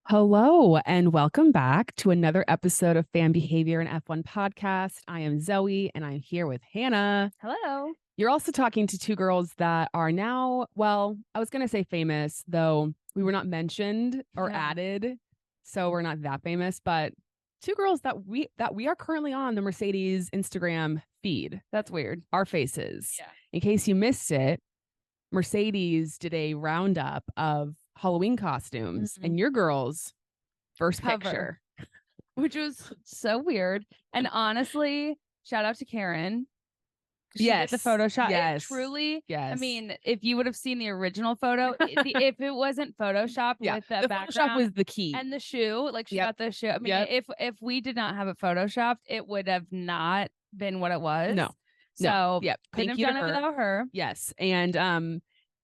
Hello and welcome back to another episode of Fan Behavior and F1 Podcast. I am Zoe and I'm here with Hannah. Hello. You're also talking to two girls that are now, well, I was going to say famous, though we were not mentioned or added, so we're not that famous, but two girls that we are currently on the Mercedes Instagram feed. That's weird. Our faces. Yeah. In case you missed it, Mercedes did a roundup of Halloween costumes and your girls' first picture, which was so weird. And honestly, shout out to Karen. She did the Photoshop. Yes. It truly. Yes. I mean, if you would have seen the original photo, if it wasn't photoshopped with the background, Photoshop was the key. And the shoe, like she got the shoe. I mean, if we did not have it photoshopped, it would have not been what it was. No. So couldn't have done it without her. Yes.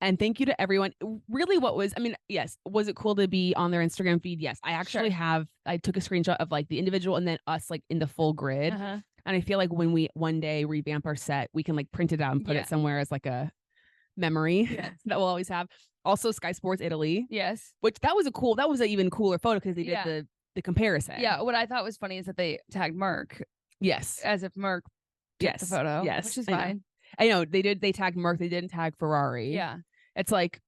And thank you to everyone. Really, was it cool to be on their Instagram feed? Yes. I actually I took a screenshot of like the individual and then us like in the full grid. And I feel like when we one day revamp our set, we can like print it out and put it somewhere as like a memory that we'll always have. Also, Sky Sports Italy. Yes. Which that was an even cooler photo because they did the comparison. Yeah. What I thought was funny is that they tagged Merck. Yes. As if Merck took the photo. Yes. Which is fine. I know they tagged Merck. They didn't tag Ferrari. Yeah. It's like,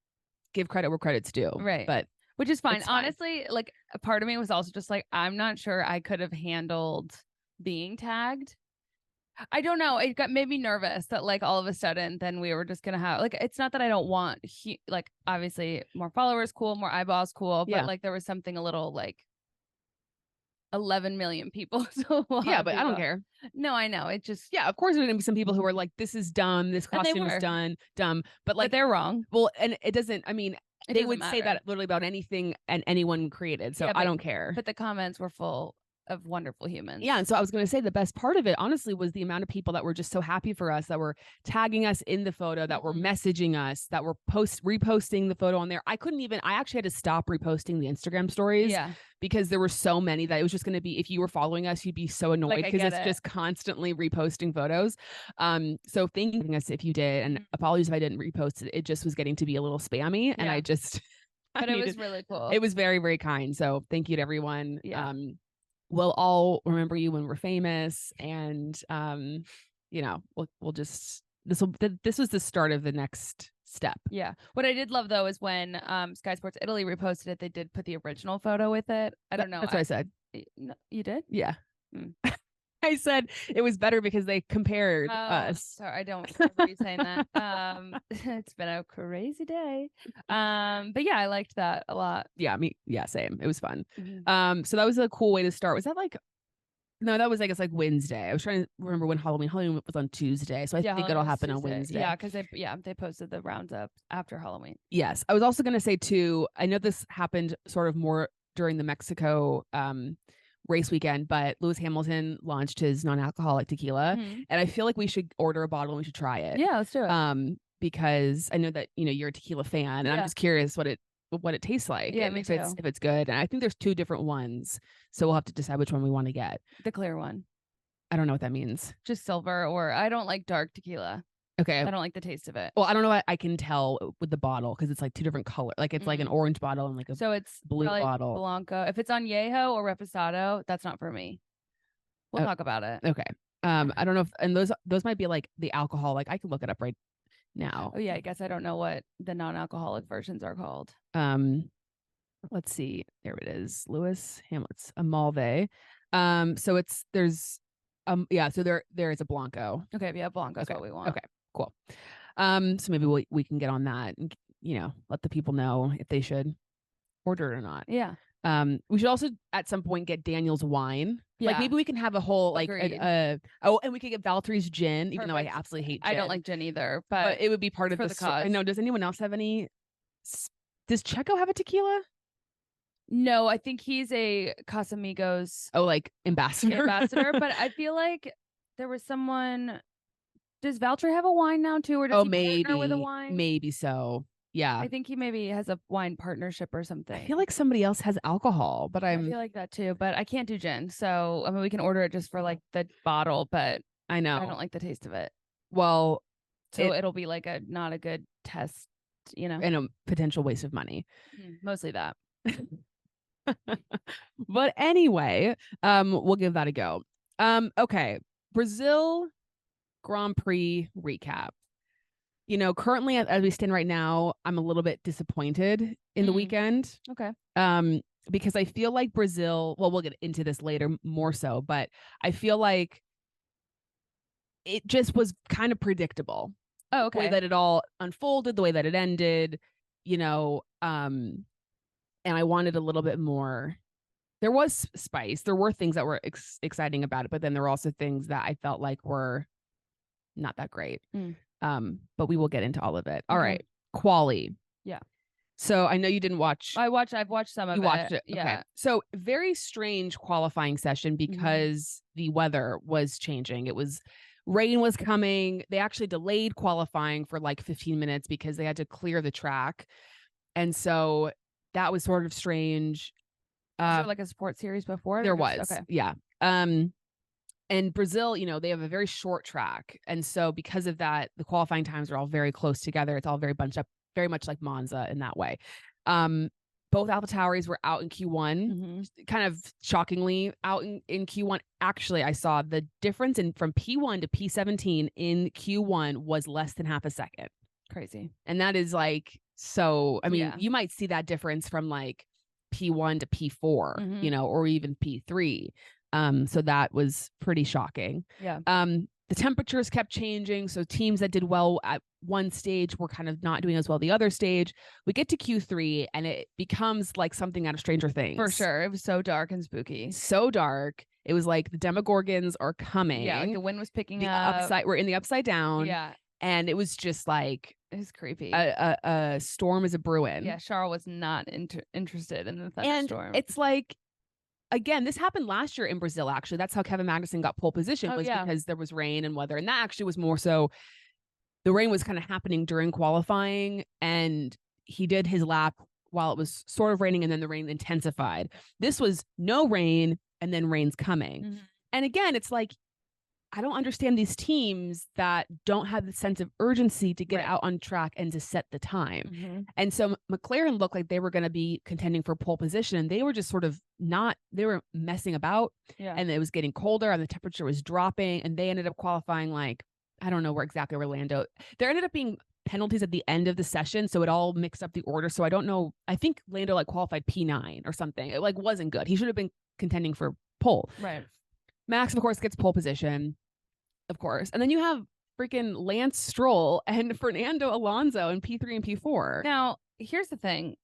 give credit where credit's due. Right. But which is fine. Honestly, like a part of me was also just like, I'm not sure I could have handled being tagged. I don't know. It made me nervous that like all of a sudden then we were just going to have like, it's not that I don't want like obviously more followers, cool, more eyeballs, cool. But like there was something a little like 11 million people. So but I don't care. No, I know. It just of course there's gonna be some people who are like, this is dumb, this costume is dumb. But like they're wrong. Well, and it doesn't, I mean, they would say that literally about anything and anyone created. So I don't care. But the comments were full of wonderful humans. Yeah. And so I was going to say the best part of it, honestly, was the amount of people that were just so happy for us, that were tagging us in the photo, that were messaging us, that were reposting the photo on there. I actually had to stop reposting the Instagram stories because there were so many that it was just going to be, if you were following us, you'd be so annoyed because it's just constantly reposting photos. So thanking us if you did, and apologies if I didn't repost it. It just was getting to be a little spammy and I just, but it was really cool. It was very, very kind. So thank you to everyone. Yeah. We'll all remember you when we're famous, and we'll just this was the start of the next step. Yeah. What I did love though is when Sky Sports Italy reposted it, they did put the original photo with it. I don't know. That's what I said. You did? Yeah. I said it was better because they compared us. Sorry, I don't remember you saying that. It's been a crazy day. But yeah, I liked that a lot. Yeah, same. It was fun. So that was a cool way to start. Was that like, no, that was, I guess, like Wednesday. I was trying to remember when Halloween was on Tuesday. So I think it'll happen on Wednesday. Yeah, because they posted the roundup after Halloween. Yes. I was also going to say too, I know this happened sort of more during the Mexico race weekend, but Lewis Hamilton launched his non-alcoholic tequila, and I feel like we should order a bottle and we should try it. Yeah, let's do it. Because I know that you're a tequila fan, and I'm just curious what it tastes like. Yeah, if it's good. And I think there's two different ones, so we'll have to decide which one we want to get. The clear one. I don't know what that means. Just silver, or I don't like dark tequila. Okay. I don't like the taste of it. Well, I don't know what I can tell with the bottle because it's like two different colors. Like it's like an orange bottle and like a blue bottle. Blanco. If it's añejo or reposado, that's not for me. We'll talk about it. Okay. I don't know if, and those might be like the alcohol. Like I can look it up right now. Oh yeah, I guess I don't know what the non-alcoholic versions are called. Let's see. There it is. Lewis Hamilton's a Malve. So there is a Blanco. Okay, yeah, Blanco is what we want. Okay. Cool. So maybe we can get on that and let the people know if they should order it or not. Yeah. We should also at some point get Daniel's wine. Yeah. Like maybe we can have a whole like and we could get Valtteri's gin, even though I absolutely hate gin. I don't like gin either, but it would be part of the cause. I know. Does anyone else have any? Does Checo have a tequila? No, I think he's a Casamigos. Oh, like ambassador. But I feel like there was someone. Does Valtteri have a wine now too, or does he partner with a wine? Maybe so. Yeah, I think he maybe has a wine partnership or something. I feel like somebody else has alcohol, but I feel like that too. But I can't do gin, so I mean we can order it just for like the bottle. But I know I don't like the taste of it. Well, so it'll be like not a good test, and a potential waste of money. Mostly that. But anyway, we'll give that a go. Okay. Brazil Grand Prix recap. You know, currently as we stand right now, I'm a little bit disappointed in the weekend. Okay. Because I feel like Brazil, well, we'll get into this later more so, but I feel like it just was kind of predictable. Oh, The way okay. that it all unfolded, the way that it ended, you know, and I wanted a little bit more. There was spice. There were things that were exciting about it, but then there were also things that I felt like were not that great. But we will get into all of it. All right. Quali. Yeah. So I know you didn't watch. I've watched some of it. You watched it. Yeah. Okay. So very strange qualifying session because the weather was changing. Rain was coming. They actually delayed qualifying for like 15 minutes because they had to clear the track. And so that was sort of strange. Was there like a sports series before? There was. Okay. Yeah. And Brazil, you know, they have a very short track. And so because of that, the qualifying times are all very close together. It's all very bunched up, very much like Monza in that way. Both AlphaTauris were out in Q1, kind of shockingly out in Q1. Actually, I saw the difference from P1 to P17 in Q1 was less than half a second. Crazy. And that is like, so, I mean, you might see that difference from like P1 to P4, you know, or even P3. So that was pretty shocking. Yeah. The temperatures kept changing. So teams that did well at one stage were kind of not doing as well the other stage. We get to Q3 and it becomes like something out of Stranger Things. For sure. It was so dark and spooky. So dark. It was like the Demogorgons are coming. Yeah, like the wind was picking up. We're in the upside down. Yeah. And it was just like, it was creepy. A storm is a brewing. Yeah, Charles was not interested in the thunderstorm. And it's like, again, this happened last year in Brazil, actually. That's how Kevin Magnussen got pole position, because there was rain and weather. And that actually was more so, the rain was kind of happening during qualifying. And he did his lap while it was sort of raining, and then the rain intensified. This was no rain, and then rain's coming. And again, it's like, I don't understand these teams that don't have the sense of urgency to get out on track and to set the time. And so McLaren looked like they were going to be contending for pole position, and they were just sort of not, they were messing about, and it was getting colder and the temperature was dropping, and they ended up qualifying like, I don't know where exactly Orlando. There ended up being penalties at the end of the session, so it all mixed up the order. So I don't know. I think Lando like qualified P9 or something. It like wasn't good. He should have been contending for pole. Right. Max, of course, gets pole position, of course. And then you have freaking Lance Stroll and Fernando Alonso in P3 and P4. Now, here's the thing.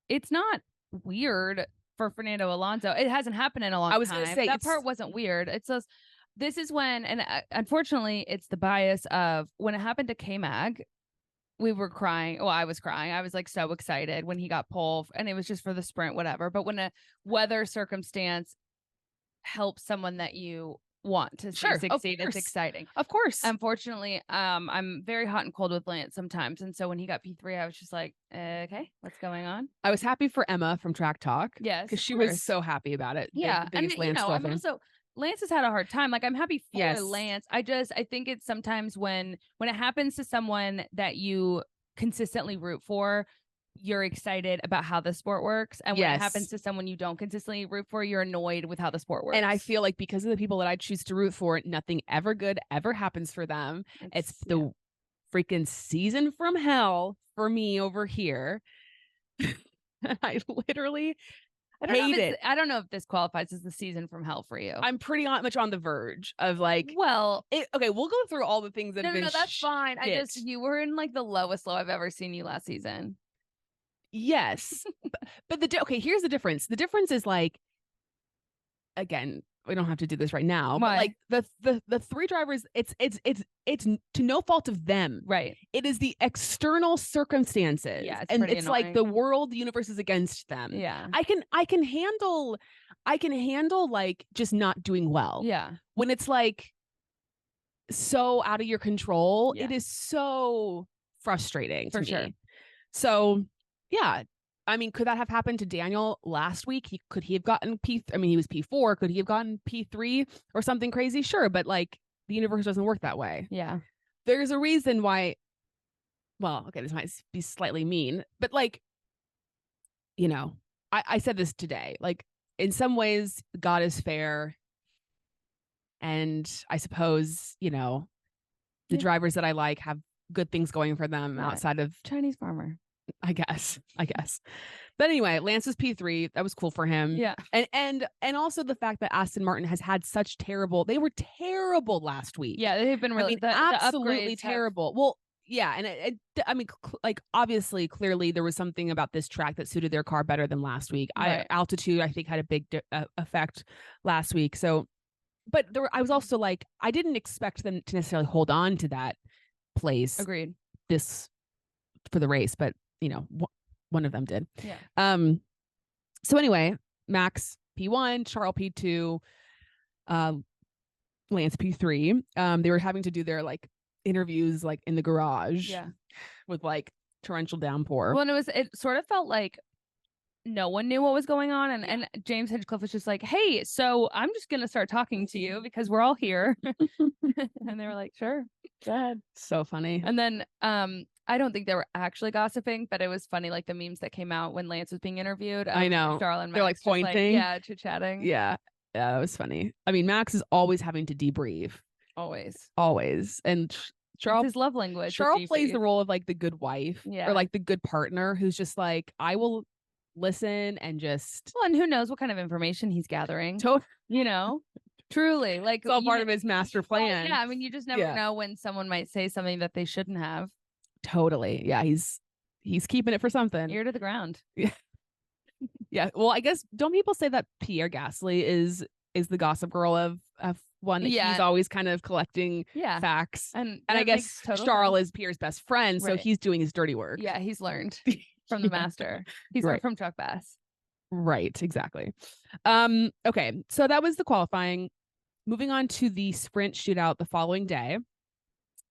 It's not weird for Fernando Alonso. It hasn't happened in a long time. I was going to say, that part wasn't weird. It's just, this is when, and unfortunately, it's the bias of when it happened to K-Mag, we were crying. Well, I was crying. I was like so excited when he got pole, and it was just for the sprint, whatever. But when a weather circumstance helps someone that you want to see succeed, it's exciting. Of course. Unfortunately, I'm very hot and cold with Lance sometimes. And so when he got P3, I was just like, okay, what's going on? I was happy for Emma from Track Talk. Yes. Because she was so happy about it. Yeah. And Lance Lance has had a hard time. Like, I'm happy for Lance. I think it's sometimes when it happens to someone that you consistently root for, you're excited about how the sport works. And when it happens to someone you don't consistently root for, you're annoyed with how the sport works. And I feel like because of the people that I choose to root for, nothing ever good ever happens for them. It's the freaking season from hell for me over here. I literally hate it. I don't know if this qualifies as the season from hell for you. I'm pretty much on the verge of like, okay, we'll go through all the things that have been that's fine. You were in like the lowest low I've ever seen you last season. Yes. but here's the difference. The difference is like, again, we don't have to do this right now. Why? But like the three drivers, it's to no fault of them. Right. It is the external circumstances. Yeah. It's like the world, the universe is against them. Yeah. I can handle like just not doing well. Yeah. When it's like so out of your control, it is so frustrating for sure. me. So yeah. I mean, could that have happened to Daniel last week? Could he have gotten he was P4. Could he have gotten P3 or something crazy? Sure. But like the universe doesn't work that way. Yeah. There's a reason why. Well, okay, this might be slightly mean, but like, you know, I said this today, like in some ways God is fair. And I suppose, you know, the drivers that I like have good things going for them outside of Chinese farmer. I guess. But anyway, Lance was P3. That was cool for him. Yeah. And also the fact that Aston Martin has had such they were terrible last week. Yeah, they've been really absolutely terrible. Well, yeah, and I mean, like obviously, clearly there was something about this track that suited their car better than last week. Right. Altitude, I think, had a big effect last week. So, but I was also like, I didn't expect them to necessarily hold on to that place. Agreed. For the race, but you know, one of them did. Yeah. So anyway, Max P1, Charles P2, Lance P3. They were having to do their like interviews like in the garage. Yeah. With like torrential downpour. Well, and it sort of felt like no one knew what was going on, and James Hinchcliffe was just like, "Hey, so I'm just gonna start talking to you because we're all here," and they were like, "Sure, go ahead." So funny. And then I don't think they were actually gossiping, but it was funny, like the memes that came out when Lance was being interviewed. I know. Charles and Max they're like pointing, chit-chatting. Yeah, it was funny. I mean, Max is always having to debrief. Always, and Charles, his love language. Charles plays the role of like the good wife, or like the good partner who's just like, I will listen and just. Well, and who knows what kind of information he's gathering? You know, truly, like it's all part of his master plan. Yeah, I mean, you just never know when someone might say something that they shouldn't have. Totally, yeah. He's keeping it for something. Ear to the ground. Yeah, yeah. Well, I guess don't people say that Pierre Gasly is the gossip girl of one? Yeah. He's always kind of collecting facts, and I guess Charles is Pierre's best friend, so he's doing his dirty work. Yeah, he's learned from the master. He's learned from Chuck Bass. Right, exactly. Okay, so that was the qualifying. Moving on to the sprint shootout the following day.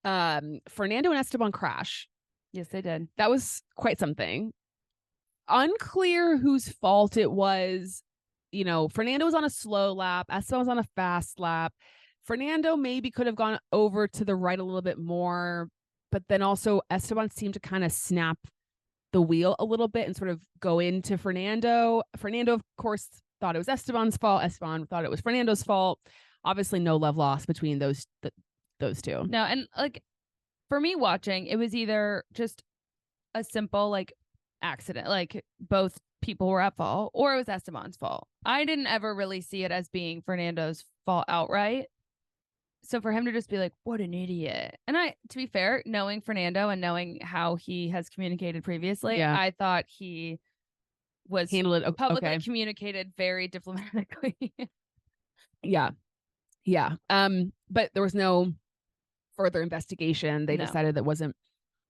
Fernando and Esteban crash. Yes, they did. That was quite something. Unclear whose fault it was. You know, Fernando was on a slow lap. Esteban was on a fast lap. Fernando maybe could have gone over to the right a little bit more, but then also Esteban seemed to kind of snap the wheel a little bit and sort of go into Fernando. Fernando, of course, thought it was Esteban's fault. Esteban thought it was Fernando's fault. Obviously, no love lost between those two. No, and like for me watching, it was either just a simple like accident, like both people were at fault, or it was Esteban's fault. I didn't ever really see it as being Fernando's fault outright. So for him to just be like, what an idiot. And to be fair, knowing Fernando and knowing how he has communicated previously, I thought he was handled it publicly communicated very diplomatically. Yeah. But there was no further investigation. They decided that wasn't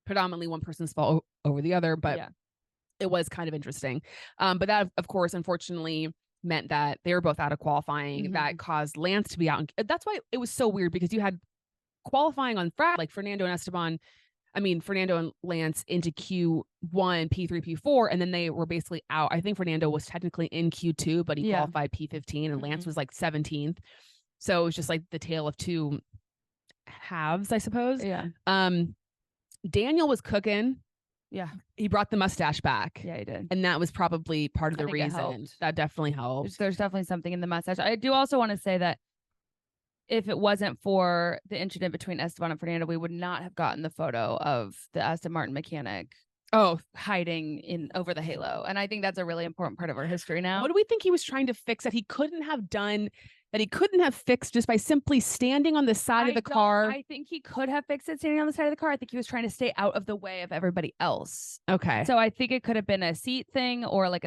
predominantly one person's fault over the other, but it was kind of interesting. But that, of course, unfortunately meant that they were both out of qualifying. Mm-hmm. That caused Lance to be out. That's why it was so weird, because you had qualifying on Friday, like Fernando and Lance into Q1, P3, P4, and then they were basically out. I think Fernando was technically in Q2, but he qualified P15, and Lance was like 17th. So it was just like the tale of two halves, I suppose. Yeah. Daniel was cooking. Yeah. He brought the mustache back. Yeah, he did. And that was probably part of the reason. That definitely helped. There's definitely something in the mustache. I do also want to say that if it wasn't for the incident between Esteban and Fernando, we would not have gotten the photo of the Aston Martin mechanic hiding over the halo. And I think that's a really important part of our history now. What do we think he was trying to fix that he couldn't have fixed just by simply standing on the side of the car? I think he could have fixed it standing on the side of the car. I think he was trying to stay out of the way of everybody else. Okay. So I think it could have been a seat thing or like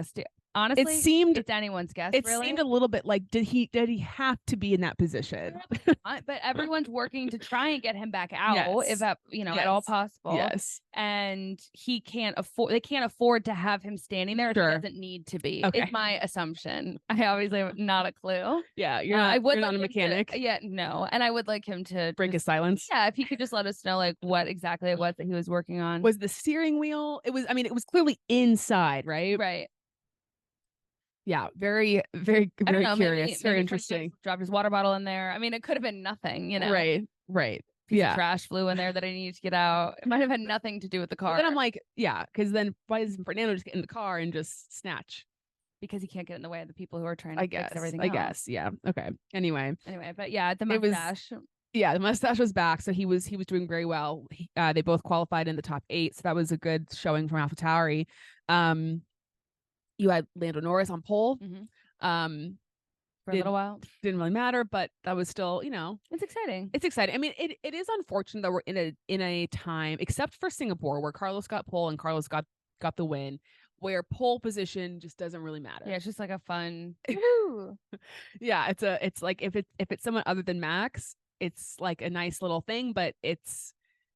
honestly, it's anyone's guess. It seemed a little bit like, did he have to be in that position? But everyone's working to try and get him back out if at all possible. Yes. And they can't afford to have him standing there. Sure. It doesn't need to be. Okay. It's my assumption. I obviously have not a clue. Yeah. You're not a mechanic. No. And I would like him to break his silence. Yeah. If he could just let us know like what exactly it was that he was working on. Was the steering wheel? It was clearly inside, right? Right. Yeah, very, very, very curious. Very interesting. Dropped his water bottle in there. I mean, it could have been nothing, Right. Piece of trash flew in there that I needed to get out. It might have had nothing to do with the car. But then I'm like, yeah, because then why doesn't Fernando just get in the car and just snatch? because he can't get in the way of the people who are trying to I fix guess. everything I else. guess. Yeah. Okay. Anyway, But yeah, the It was- mustache. yeah, the mustache was back, so he was doing very well. They both qualified in the top 8, so that was a good showing from AlphaTauri. You had Lando Norris on pole. For a little while. Didn't really matter, but that was still, It's exciting. it's exciting. I mean, it is unfortunate that we're in a time, except for Singapore, where Carlos got pole and Carlos got the win, where pole position just doesn't really matter. Yeah, it's just like a fun. Yeah, it's like if it's someone other than Max, it's like a nice little thing, but it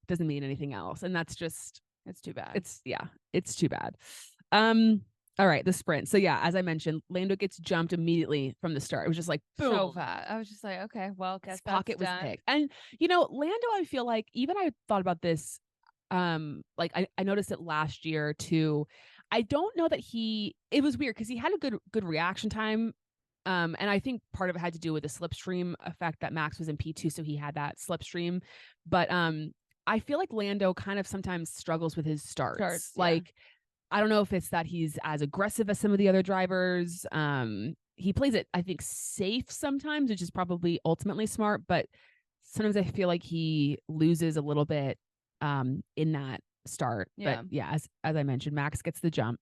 doesn't mean anything else, and that's just It's too bad. It's too bad. All right, the sprint. So yeah, as I mentioned, Lando gets jumped immediately from the start. It was just like boom. So fast. I was just like, okay, well, guess His pocket was done. picked. And Lando, I feel like even I thought about this. Like I noticed it last year too. I don't know that it was weird because he had a good reaction time. And I think part of it had to do with the slipstream effect that Max was in P2, so he had that slipstream. But I feel like Lando kind of sometimes struggles with his starts. Like, I don't know if it's that he's as aggressive as some of the other drivers. He plays it, I think, safe sometimes, which is probably ultimately smart, but sometimes I feel like he loses a little bit in that start. Yeah. But yeah, as I mentioned, Max gets the jump.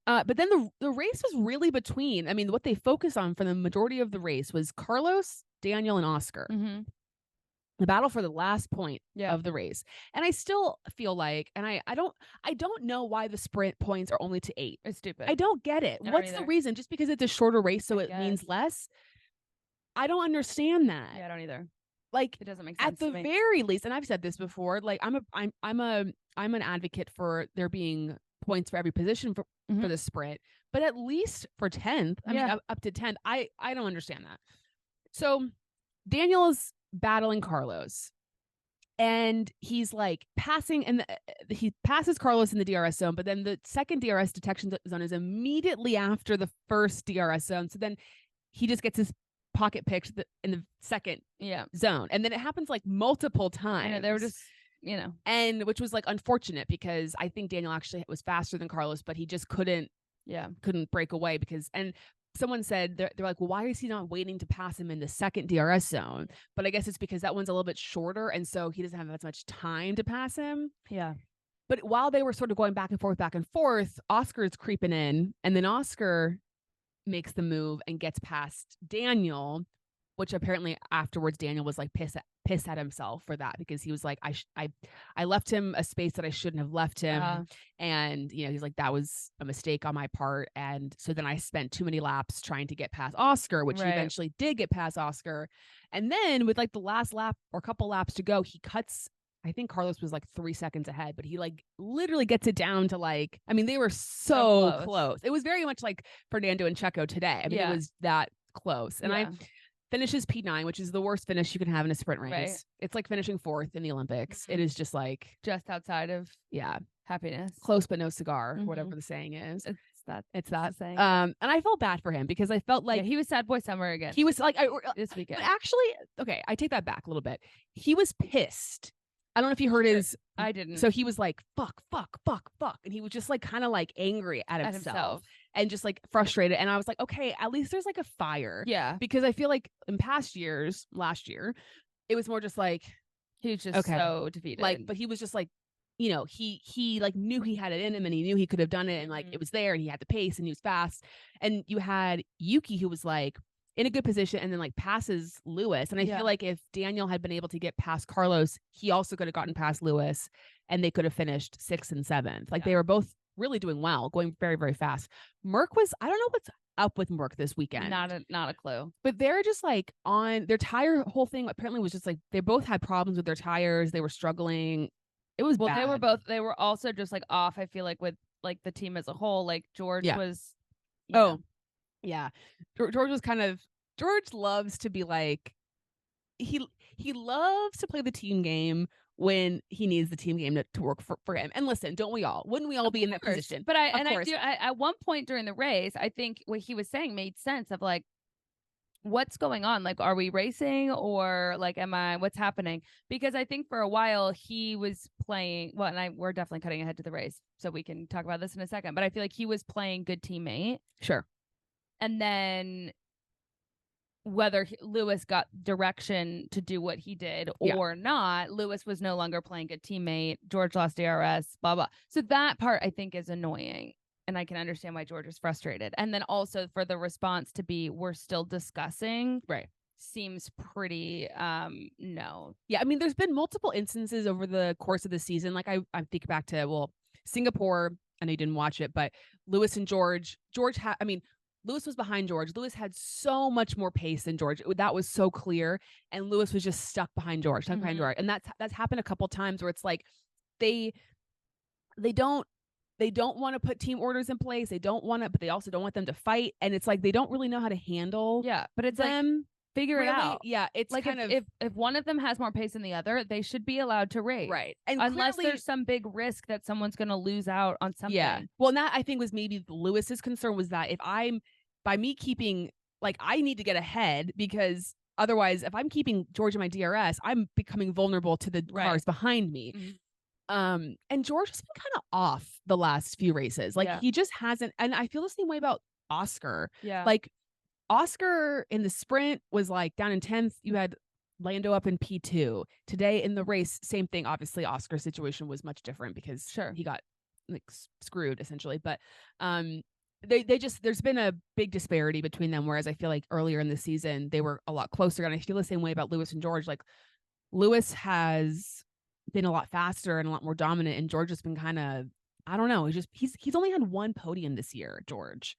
But then the race was really between, I mean, what they focused on for the majority of the race was Carlos, Daniel, and Oscar. The battle for the last point of the race. And I still feel like, and I don't know why the sprint points are only to 8. It's stupid. I don't get it. What's the reason? Just because it's a shorter race, so it means less? I don't understand that. Yeah, I don't either. Like, it doesn't make sense at the very least, and I've said this before, like I'm an advocate for there being points for every position for the sprint, but at least for 10th, I mean up to 10th, I don't understand that. So Daniel is battling Carlos, and he's like passing, and he passes Carlos in the DRS zone, but then the second DRS detection zone is immediately after the first DRS zone. So then he just gets his pocket picked in the second zone, and then it happens like multiple times. And they were just and which was like unfortunate because I think Daniel actually was faster than Carlos, but he just couldn't break away and someone said they're like, well, why is he not waiting to pass him in the second DRS zone? But I guess it's because that one's a little bit shorter, and so he doesn't have as much time to pass him. Yeah. But while they were sort of going back and forth, Oscar is creeping in, and then Oscar makes the move and gets past Daniel, which apparently afterwards Daniel was like pissed at himself for that, because he was like, I left him a space that I shouldn't have left him. And he's like, that was a mistake on my part. And so then I spent too many laps trying to get past Oscar, which he eventually did get past Oscar. And then with like the last lap or couple laps to go, he cuts, I think Carlos was like 3 seconds ahead, but he like literally gets it down to like, I mean, they were so close. It was very much like Fernando and Checo today. I mean, it was that close. And I finishes P9, which is the worst finish you can have in a sprint race. Right. It's like finishing 4th in the Olympics. It is just like just outside of happiness. Close but no cigar, whatever the saying is. It's that saying. And I felt bad for him because I felt like he was sad boy summer again. He was like this weekend. Actually, okay, I take that back a little bit. He was pissed. I don't know if you heard his. I didn't. So he was like, fuck. And he was just like kind of like angry at himself. And just like frustrated. And I was like, okay, at least there's like a fire. Yeah. Because I feel like in past years, last year, it was more just like he was just so defeated. Like, but he was just like, he like knew he had it in him, and he knew he could have done it, and like it was there, and he had the pace, and he was fast. And you had Yuki, who was like in a good position and then like passes Lewis. And I feel like if Daniel had been able to get past Carlos, he also could have gotten past Lewis, and they could have finished 6th and 7th. Like they were both really doing well, going very, very fast. Merc was, I don't know what's up with Merc this weekend. Not a clue. But they're just like on their tire whole thing apparently was just like they both had problems with their tires. They were struggling. It was bad. They were also just like off, I feel like, with like the team as a whole. Like George was George was kind of, George loves to be like, he loves to play the team game when he needs the team game to work for him. And listen, don't we all? Wouldn't we all be in that position? But I do at one point during the race, I think what he was saying made sense of like, what's going on? Like, are we racing or like, what's happening? Because I think for a while he was playing, well, and we're definitely cutting ahead to the race, so we can talk about this in a second, but I feel like he was playing good teammate. Sure. And then whether Lewis got direction to do what he did or not, Lewis was no longer playing good teammate. George lost DRS, blah, blah. So that part I think is annoying. And I can understand why George is frustrated. And then also for the response to be, we're still discussing. Right. Seems pretty, no. Yeah. I mean, there's been multiple instances over the course of the season. Like I think back to, Singapore. I know you didn't watch it, but Lewis and George Lewis was behind George. Lewis had so much more pace than George. That was so clear. And Lewis was just stuck behind George. And that's happened a couple times where it's like they don't want to put team orders in place. They don't want to, but they also don't want them to fight. And it's like they don't really know how to handle but it's them. Like, figure it out. Yeah, it's like kind of if one of them has more pace than the other, they should be allowed to race. Right. And unless there's some big risk that someone's going to lose out on something. Yeah. Well, and that I think was maybe Lewis's concern was that by me keeping, like, I need to get ahead because otherwise if I'm keeping George in my DRS, I'm becoming vulnerable to the cars behind me. Mm-hmm. And George has been kind of off the last few races. Like he just hasn't. And I feel the same way about Oscar. Yeah. Like Oscar in the sprint was like down in 10th. You had Lando up in P2. Today in the race, same thing. Obviously, Oscar's situation was much different because he got like screwed essentially. But there's been a big disparity between them. Whereas I feel like earlier in the season they were a lot closer, and I feel the same way about Lewis and George. Like Lewis has been a lot faster and a lot more dominant, and George has been kind of, I don't know. He's only had one podium this year, George,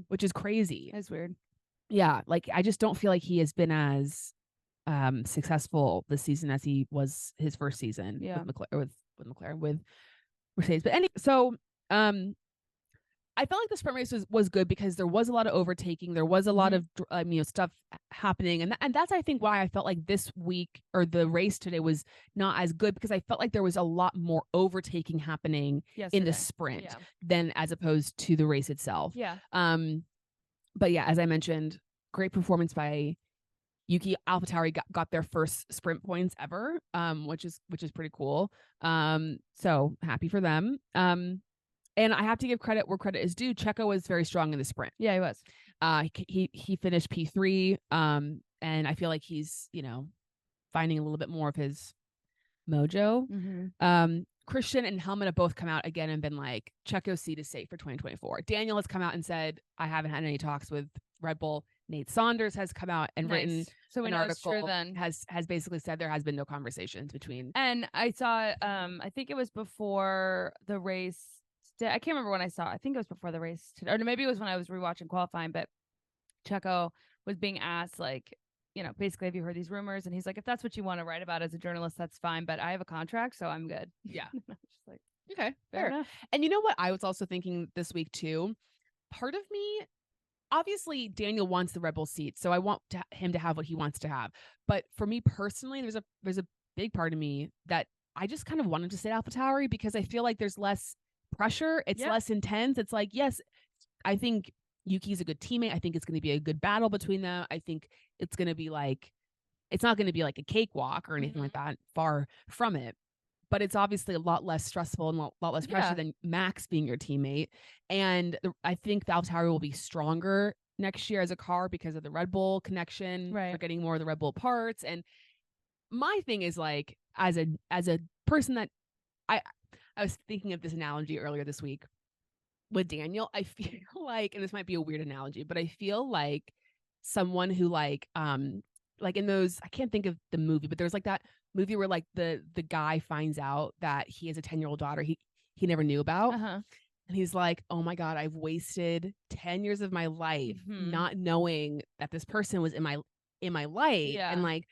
which is crazy. That's weird. Yeah, like I just don't feel like he has been as successful this season as he was his first season with Mercedes. But so I felt like the sprint race was good because there was a lot of overtaking, there was a lot of stuff happening, and that's I think why I felt like this week or the race today was not as good, because I felt like there was a lot more overtaking happening in the sprint than as opposed to the race itself. Yeah. But yeah, as I mentioned, great performance by Yuki. AlphaTauri got their first sprint points ever, which is pretty cool. So happy for them. And I have to give credit where credit is due. Checo was very strong in the sprint. Yeah, he was. He finished P3, and I feel like he's finding a little bit more of his mojo. Mm-hmm. Christian and Helmut have both come out again and been like, Checo's seat is safe for 2024. Daniel has come out and said, I haven't had any talks with Red Bull. Nate Saunders has come out and written an article, has basically said there has been no conversations between. And I saw, I think it was before the race. I can't remember when I saw it. I think it was before the race today, or maybe it was when I was rewatching qualifying, but Checo was being asked, like, basically, have you heard these rumors? And he's like, if that's what you want to write about as a journalist, that's fine. But I have a contract, so I'm good. Yeah. Just like, okay, fair enough. And you know what? I was also thinking this week too, part of me, obviously Daniel wants the Red Bull seat, so I want him to have what he wants to have. But for me personally, there's a big part of me that I just kind of wanted to stay at AlphaTauri because I feel like there's less pressure. It's less intense. It's like, yes, I think Yuki's a good teammate. I think it's going to be a good battle between them. I think it's going to be like, it's not going to be like a cakewalk or anything like that. Far from it. But it's obviously a lot less stressful and a lot less pressure than Max being your teammate. And I think the AlphaTauri will be stronger next year as a car because of the Red Bull connection. Right. For getting more of the Red Bull parts. And my thing is like, as a person that I was thinking of this analogy earlier this week with Daniel. I feel like, and this might be a weird analogy, but I feel like someone who like in those, I can't think of the movie, but there's like that movie where like the guy finds out that he has a 10-year-old daughter he never knew about. And he's like, oh my God, I've wasted 10 years of my life not knowing that this person was in my life. Yeah. And like,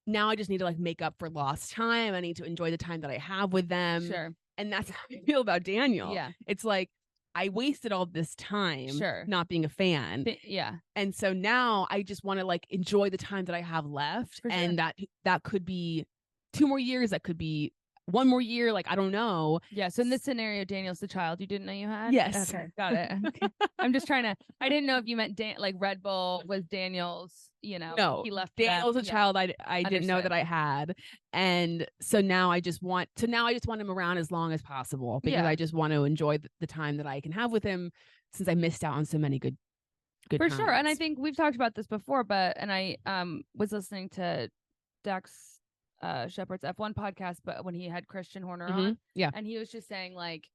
now I just need to like make up for lost time. I need to enjoy the time that I have with them. Sure. And that's how I feel about Daniel. Yeah. It's like, I wasted all this time not being a fan. Yeah. And so now I just want to like enjoy the time that I have left. And that could be 2 more years. That could be one more year, like I don't know. Yeah. So in this scenario, Daniel's the child you didn't know you had. Yes. Okay, got it. Okay. I'm just trying to. I didn't know if you meant like Red Bull was Daniel's. No, he left Daniel's a child I didn't know Understood. that I had, and so now I just want him around as long as possible because I just want to enjoy the time that I can have with him since I missed out on so many good for times. sure. And I think we've talked about this before, and I was listening to Dax Shepard's F1 podcast, but when he had Christian Horner on, and he was just saying like,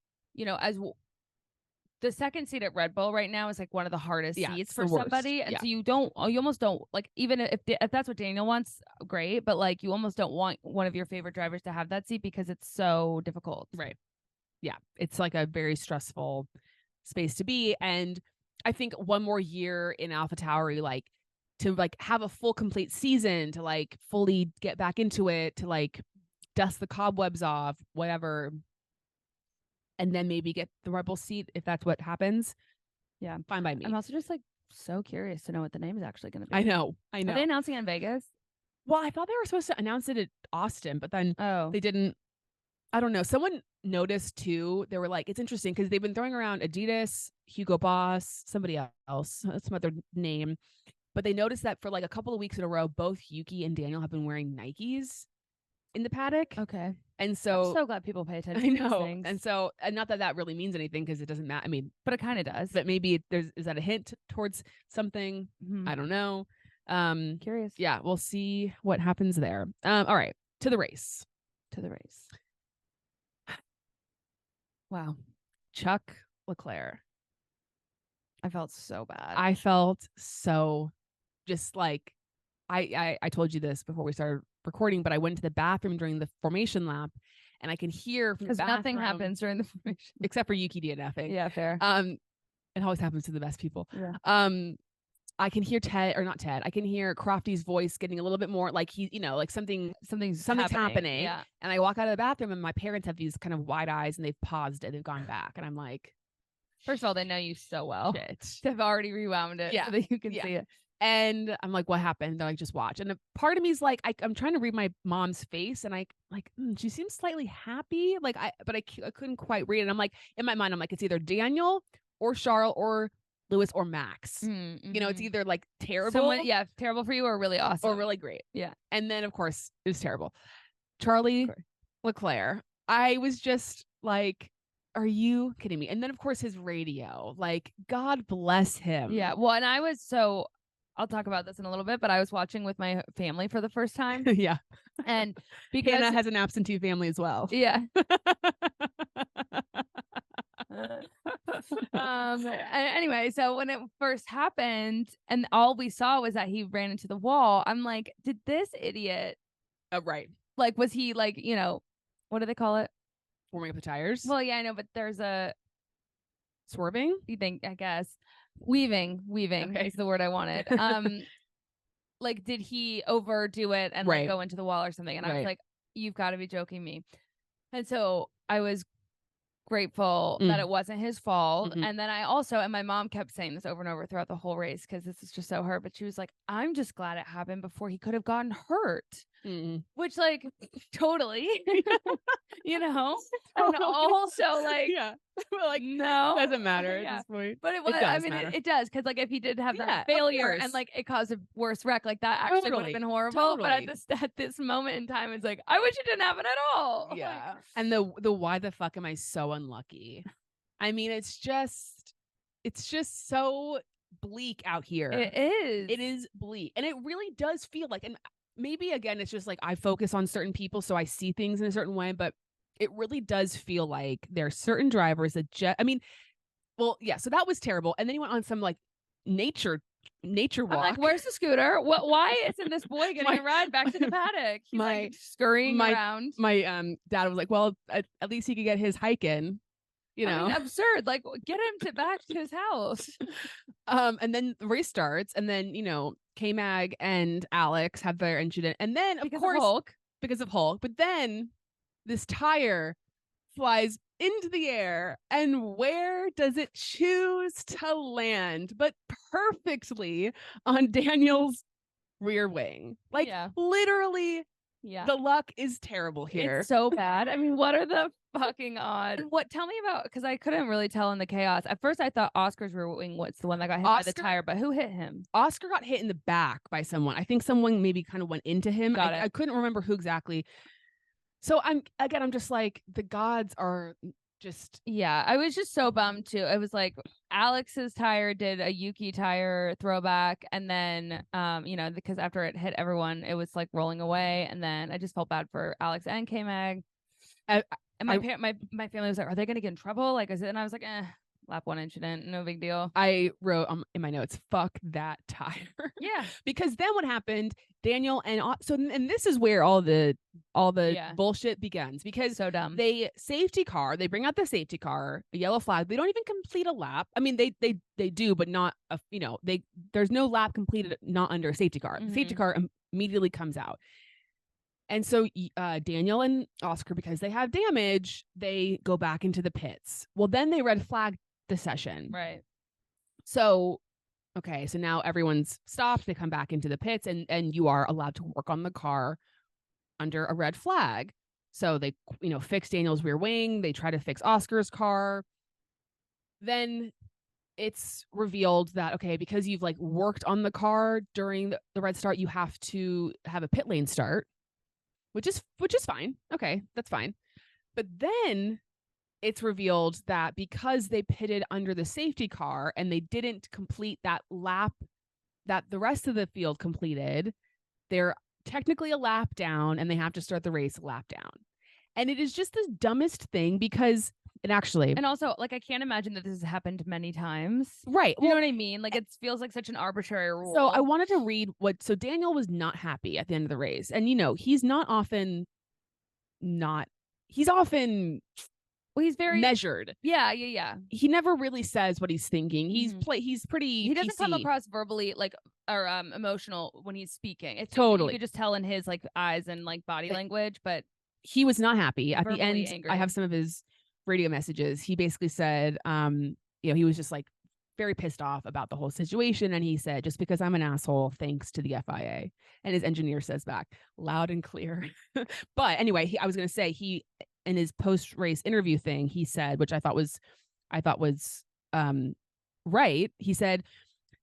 the second seat at Red Bull right now is like one of the hardest seats for somebody. And so you almost don't like, even if that's what Daniel wants, great. But like, you almost don't want one of your favorite drivers to have that seat because it's so difficult. Right. Yeah. It's like a very stressful space to be. And I think one more year in AlphaTauri, like to like have a full complete season, to like fully get back into it, to like dust the cobwebs off, whatever. And then maybe get the Red Bull seat if that's what happens. Yeah, fine by me. I'm also just like so curious to know what the name is actually going to be. I know. Are they announcing it in Vegas? Well, I thought they were supposed to announce it at Austin, but then they didn't. I don't know. Someone noticed too. They were like, it's interesting because they've been throwing around Adidas, Hugo Boss, somebody else, some other name. But they noticed that for like a couple of weeks in a row, both Yuki and Daniel have been wearing Nikes in the paddock. Okay. And so I'm so glad people pay attention I to know. these things. And so, and not that really means anything because it doesn't matter. I mean, but it kind of does. But maybe is that a hint towards something? I don't know. Curious. Yeah, we'll see what happens there. All right, to the race. Wow. Chuck Leclerc. I felt so bad. I felt so just like I told you this before we started recording, but I went to the bathroom during the formation lap and I can hear from the bathroom. Because nothing happens during the formation. Except for Yuki DNFing. Yeah, fair. It always happens to the best people. Yeah. I can hear I can hear Crofty's voice getting a little bit more like like something's happening. Yeah. And I walk out of the bathroom and my parents have these kind of wide eyes and they've paused it. They've gone back. And I'm like, first of all, they know you so well. Shit. They've already rewound it so that you can see it. And I'm like, what happened? They're like, just watch. And a part of me is like, I'm trying to read my mom's face and she seems slightly happy. Like I couldn't quite read it. And I'm like, in my mind, I'm like, it's either Daniel or Charles or Lewis or Max. Mm-hmm. It's either like terrible. Terrible for you or really awesome. Or really great. Yeah. And then of course it was terrible. Charlie Leclerc. I was just like, are you kidding me? And then of course his radio, like God bless him. Yeah. Well, and I'll talk about this in a little bit, but I was watching with my family for the first time. Yeah. And because Hannah has an absentee family as well. Yeah. Anyway, so when it first happened and all we saw was that he ran into the wall, I'm like, did this idiot right. Like, was he like, what do they call it? Warming up the tires? Well, yeah, I know, but there's a swerving? You think, I guess. Weaving is the word I wanted. Like, did he overdo it and like go into the wall or something? And I was like, you've got to be joking me. And so I was grateful that it wasn't his fault. Mm-hmm. And then and my mom kept saying this over and over throughout the whole race because this is just so hurt, but she was like, I'm just glad it happened before he could have gotten hurt. Which like totally and also like like no, doesn't matter at this point, but it does because like if he did have that failure and like it caused a worse wreck, like that actually would have been horrible. But at this moment in time, it's like I wish it didn't happen at all. Yeah. And the why the fuck am I so unlucky? I mean, it's just so bleak out here. It is bleak, and it really does feel like, and maybe again it's just like I focus on certain people so I see things in a certain way, but it really does feel like there are certain drivers that so that was terrible. And then he went on some like nature walk. I'm like, where's the scooter? Why isn't this boy getting a ride back to the paddock? He's like scurrying around. My dad was like, well, at least he could get his hike in. I mean, absurd. Like, get him back to his house. And then the race starts, and then K-Mag and Alex have their incident, and then of course because of Hulk. But then this tire flies into the air, and where does it choose to land? But perfectly on Daniel's rear wing, like literally Yeah. The luck is terrible here. It's so bad. I mean, what are the fucking odds? What? Tell me about, because I couldn't really tell in the chaos. At first, I thought Oscar's rear wing was the one that got hit by the tire, but who hit him? Oscar got hit in the back by someone. I think someone maybe kind of went into him. I couldn't remember who exactly. So I'm just like, the gods are just. Yeah, I was just so bummed too. It was like Alex's tire did a Yuki tire throwback, and then because after it hit everyone, it was like rolling away, and then I just felt bad for Alex and K-Mag. And my family was like, are they gonna get in trouble? Like, is it? And I was like, lap one incident, no big deal. I wrote in my notes, fuck that tire. Yeah. Because then what happened, Daniel and this is where all the bullshit begins, because so dumb. They bring out the safety car, a yellow flag. They don't even complete a lap. I mean, they do, but not there's no lap completed not under a safety car. The safety car immediately comes out. And so Daniel and Oscar, because they have damage, they go back into the pits. Well, then they red flag the session. Right. So, okay, so now everyone's stopped. They come back into the pits, and you are allowed to work on the car under a red flag. So they, fix Daniel's rear wing. They try to fix Oscar's car. Then it's revealed that, okay, because you've like worked on the car during the red start, you have to have a pit lane start, which is fine. Okay, that's fine. But then it's revealed that because they pitted under the safety car and they didn't complete that lap that the rest of the field completed, they're technically a lap down and they have to start the race a lap down. And it is just the dumbest thing, because it actually... And also, like, I can't imagine that this has happened many times. Right. You know what I mean? Like, it feels like such an arbitrary rule. So I wanted to read so Daniel was not happy at the end of the race. And, he's often... Well, he's very measured. Yeah. He never really says what he's thinking. He's pretty. He doesn't PC. come across verbally or emotional when he's speaking. It's totally. You could just tell in his like eyes and like body language. But he was not happy at the end. Angry. I have some of his radio messages. He basically said, he was just like very pissed off about the whole situation, and he said, "Just because I'm an asshole, thanks to the FIA." And his engineer says back, loud and clear. But anyway, I was going to say in his post-race interview thing, he said, which I thought was right. He said,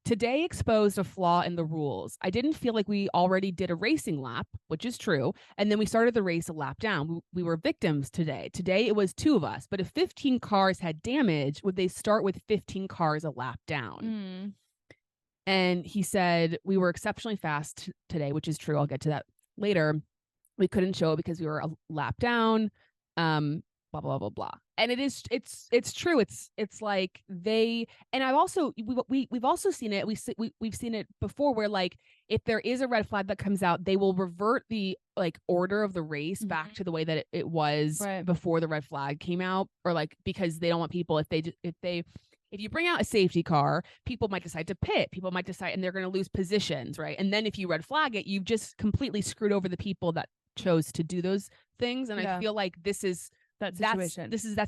"Today exposed a flaw in the rules. I didn't feel like we already did a racing lap," which is true. "And then we started the race a lap down. We were victims today. Today it was 2 of us. But if 15 cars had damage, would they start with 15 cars a lap down?" And he said, "We were exceptionally fast today," which is true. I'll get to that later. "We couldn't show it because we were a lap down. Blah blah blah blah." And it's true. It's like they, and we've also seen it. We've seen it before, where like if there is a red flag that comes out, they will revert the like order of the race back to the way that it was before the red flag came out, or like because they don't want people, if you bring out a safety car, people might decide to pit. People might decide, and they're going to lose positions, right? And then if you red flag it, you've just completely screwed over the people that chose to do those things. And I feel like this is that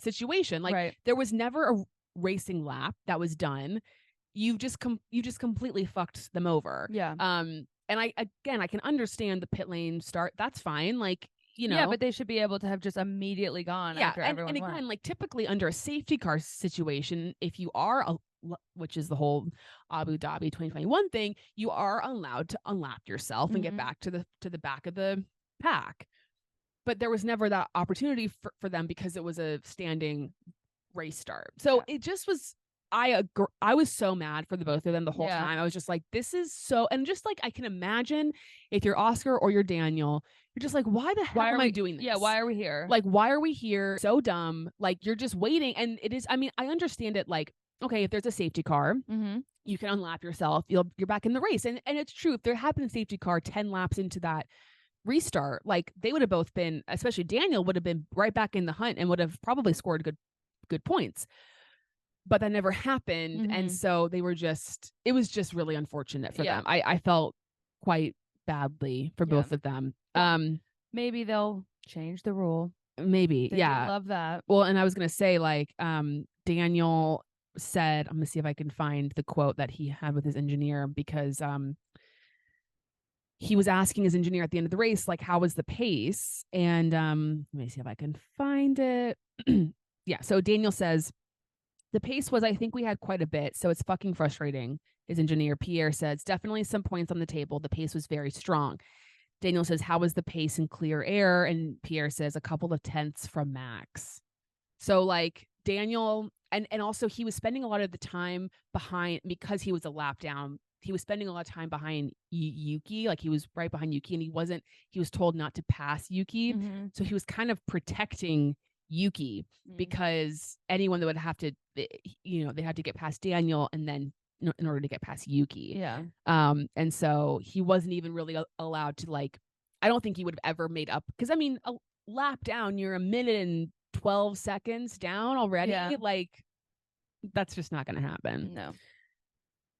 situation. Like there was never a racing lap that was done. You just completely fucked them over. Yeah. And I can understand the pit lane start. That's fine. Like, yeah, but they should be able to have just immediately gone. Yeah. And again, went. Like typically under a safety car situation, if you are which is the whole Abu Dhabi 2021 thing, you are allowed to unlap yourself and get back to the back of the pack. But there was never that opportunity for them because it was a standing race start. So it just was, I was so mad for the both of them the whole time. I was just like, this is so, and just like, I can imagine if you're Oscar or you're Daniel, you're just like, why the hell am I doing this? Yeah. Why are we here? Like, why are we here? So dumb. Like, you're just waiting. And it is, I mean, I understand it. Like, okay, if there's a safety car, you can unlap yourself. You're back in the race. And it's true. If there had been a safety car 10 laps into that restart, like they would have both been, especially Daniel would have been right back in the hunt and would have probably scored good points. But that never happened. And so it was just really unfortunate for them. I felt quite badly for both of them. Maybe they'll change the rule. Maybe. They love that. Well, and I was going to say, like, Daniel said, I'm going to see if I can find the quote that he had with his engineer, because he was asking his engineer at the end of the race, like, how was the pace? And let me see if I can find it. Yeah. So Daniel says the pace was, I think we had quite a bit. So it's fucking frustrating. His engineer, Pierre, says definitely some points on the table. The pace was very strong. Daniel says, how was the pace in clear air? And Pierre says a couple of tenths from max. So like Daniel, and also he was spending a lot of the time behind, because he was a lap down. He was spending a lot of time behind Yuki, like he was right behind Yuki, and he was told not to pass Yuki. Mm-hmm. So he was kind of protecting Yuki because anyone that would have to, they had to get past Daniel and then in order to get past Yuki. Yeah. And so he wasn't even really allowed to, like, I don't think he would have ever made up, because I mean, a lap down, you're a minute and 12 seconds down already. Yeah. Like, that's just not going to happen. No.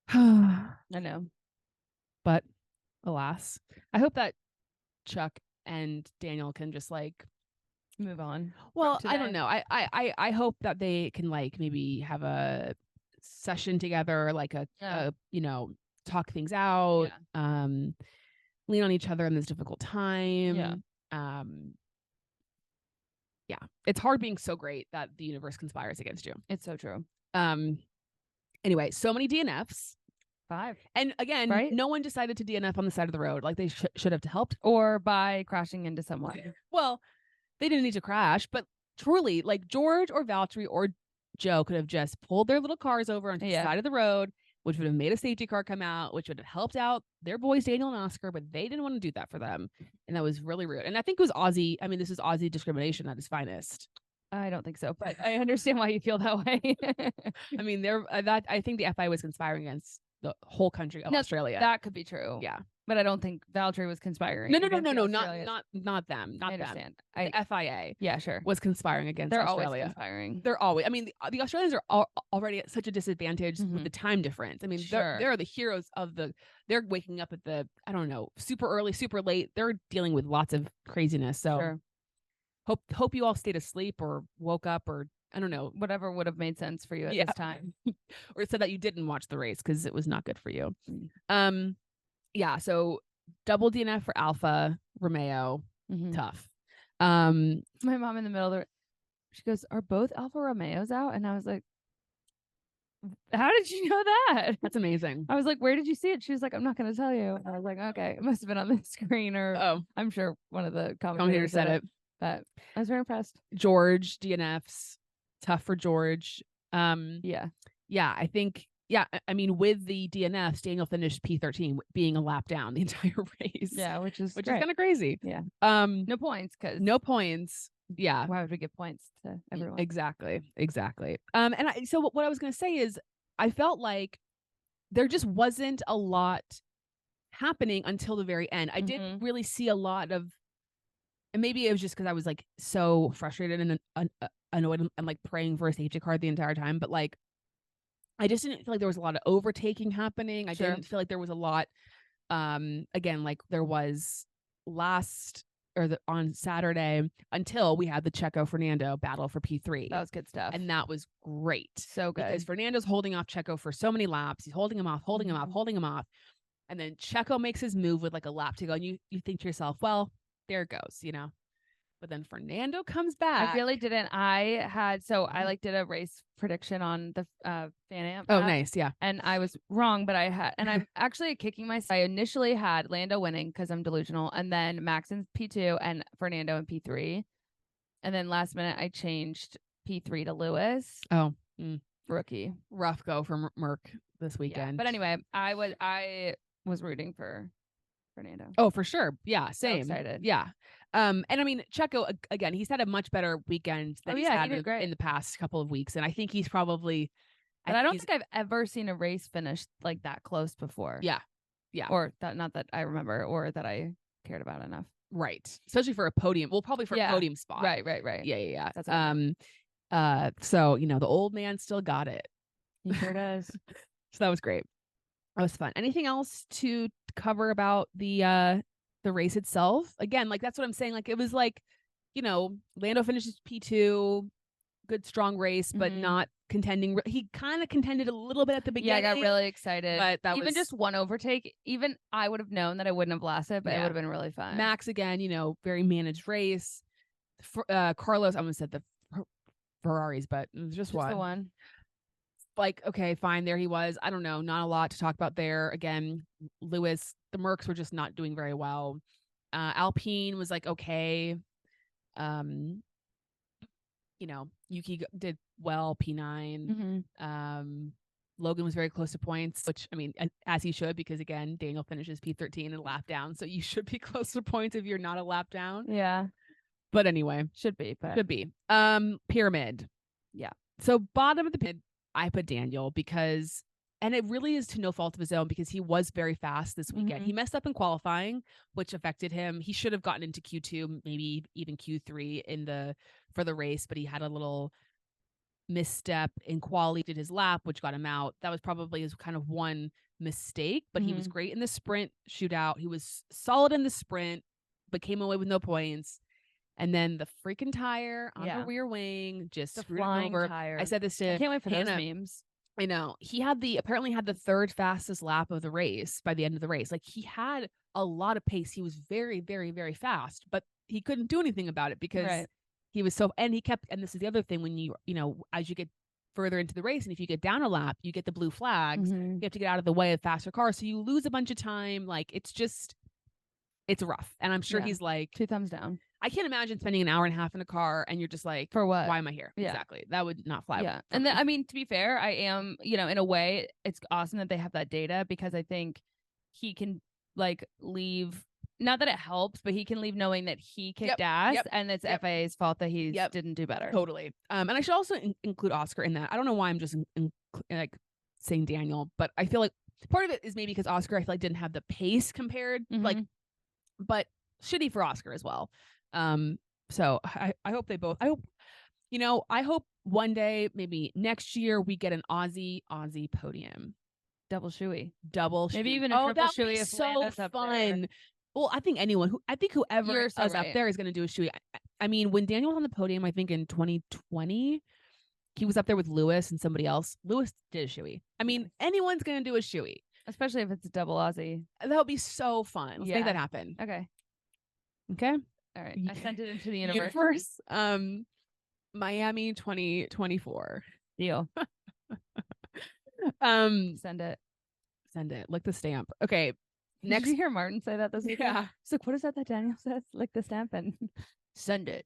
I know. But alas, I hope that Chuck and Daniel can just like move on. Well, I don't know. I hope that they can like maybe have a session together, like a talk things out, lean on each other in this difficult time. Yeah. It's hard being so great that the universe conspires against you. It's so true. Anyway, so many DNFs. 5. And again, right? No one decided to DNF on the side of the road. Like they should have helped. Or by crashing into someone. Well, they didn't need to crash, but truly, like George or Valtteri or Joe could have just pulled their little cars over onto the side of the road, which would have made a safety car come out, which would have helped out their boys, Daniel and Oscar, but they didn't want to do that for them. And that was really rude. And I think it was Aussie. I mean, this is Aussie discrimination at its finest. I don't think so, but I understand why you feel that way. I mean, I think the FIA was conspiring against the whole country of Australia. That could be true. Yeah. But I don't think Valtteri was conspiring. No, not them. Not I understand. Them. The FIA, yeah, sure, was conspiring against Australia. They're always conspiring. They're always. I mean, the Australians are already at such a disadvantage with the time difference. I mean, they're the heroes of the. They're waking up at the, I don't know, super early, super late. They're dealing with lots of craziness. So, hope you all stayed asleep or woke up or I don't know, whatever would have made sense for you at this time, or said that you didn't watch the race because it was not good for you. Yeah, so double DNF for Alfa Romeo, tough. My mom in the middle there, she goes, "Are both Alfa Romeos out?" And I was like, "How did you know that?" That's amazing. I was like, "Where did you see it?" She was like, "I'm not going to tell you." And I was like, "Okay, it must have been on the screen, or I'm sure one of the commentators said it." But I was very impressed. George DNFs, tough for George. Yeah, I think. Yeah, I mean, with the DNFs, Daniel finished P13, being a lap down the entire race. Yeah, which is kind of crazy. Yeah. No points, because no points. Yeah. Why would we give points to everyone? Exactly. And so what I was going to say is, I felt like there just wasn't a lot happening until the very end. I didn't really see a lot of, and maybe it was just because I was like so frustrated and annoyed and like praying for a safety car the entire time, but like, I just didn't feel like there was a lot of overtaking happening. I didn't feel like there was a lot, again, like there was on Saturday, until we had the Checo Fernando battle for P3. That was good stuff. And that was great. So good. Because Fernando's holding off Checo for so many laps. He's holding him off. And then Checo makes his move with like a lap to go. And you think to yourself, well, there it goes, But then Fernando comes back. I really didn't. I did a race prediction on the Fan Amp. Oh, nice. Yeah. And I was wrong, but I'm actually kicking myself. I initially had Lando winning because I'm delusional, and then Max in P2 and Fernando in P3. And then last minute I changed P3 to Lewis. Oh, rookie. Rough go for Merck this weekend. Yeah. But anyway, I was rooting for Fernando. Oh, for sure. Yeah, same. So excited. Yeah. And I mean, Checo, again, he's had a much better weekend than he's had in the past couple of weeks. And I think he's probably... And I don't think I've ever seen a race finish like that close before. Yeah. Yeah. Or not that I remember, or that I cared about enough. Right. Especially for a podium. Well, probably for a podium spot. Right. Yeah. That's so, the old man still got it. He sure does. So that was great. That was fun. Anything else to cover about the race itself? Again, like that's what I'm saying. Like it was like, Lando finishes P2, good strong race, but not contending. He kind of contended a little bit at the beginning. Yeah, I got really excited. But that even was just one overtake, even I would have known that I wouldn't have lasted, but it Yeah. would have been really fun. Max again, very managed race. Carlos, I almost said the Ferraris, but it was just the one. Like, okay, fine, there he was. I don't know, not a lot to talk about there. Again, Lewis, the Mercs were just not doing very well. Alpine was like okay. Yuki did well, P9. Mm-hmm. Logan was very close to points, which I mean, as he should, because again, Daniel finishes P13 and a lap down, so you should be close to points if you're not a lap down. Yeah, but anyway, should be. Pyramid. Yeah. So bottom of the pyramid, I put Daniel because, and it really is to no fault of his own, because he was very fast this weekend. Mm-hmm. He messed up in qualifying, which affected him. He should have gotten into Q2, maybe even Q3 for the race, but he had a little misstep in quali, did his lap, which got him out. That was probably his kind of one mistake, but he was great in the sprint shootout. He was solid in the sprint, but came away with no points. And then the freaking tire on the rear wing just screwed him over. Tire. I said this to I can't wait for Hannah. those memes. I know. He apparently had the third fastest lap of the race by the end of the race. Like, he had a lot of pace. He was very, very, very fast, but he couldn't do anything about it because he was and this is the other thing, when as you get further into the race, and if you get down a lap, you get the blue flags. You have to get out of the way of faster cars. So you lose a bunch of time. Like, it's rough. And I'm sure he's like 2 thumbs down. I can't imagine spending an hour and a half in a car and you're just like, for what? Why am I here? Yeah. Exactly. That would not fly. Yeah. And then, I mean, to be fair, I am, in a way, it's awesome that they have that data, because I think he can leave, not that it helps, but he can leave knowing that he kicked ass and it's FIA's fault that he didn't do better. Totally. And I should also include Oscar in that. I don't know why I'm just saying Daniel, but I feel like part of it is maybe because Oscar, I feel like, didn't have the pace compared, but shitty for Oscar as well. So I hope they both, I hope one day, maybe next year, we get an Aussie podium. Double shoey. Maybe even a triple shoey if so Lando's up fun. there. Well, I think whoever You're is so up right. there is going to do a shoey. I mean, when Daniel was on the podium, I think in 2020, he was up there with Lewis and somebody else. Lewis did a shoey. I mean, anyone's going to do a shoey. Especially if it's a double Aussie. That would be so fun. Let's make that happen. Okay. All right. I sent it into the universe. Miami 2024. Deal. Send it. Lick the stamp. Okay. Next, did you hear Martin say that this week? Yeah. He's like, what is that Daniel says? Lick the stamp and send it.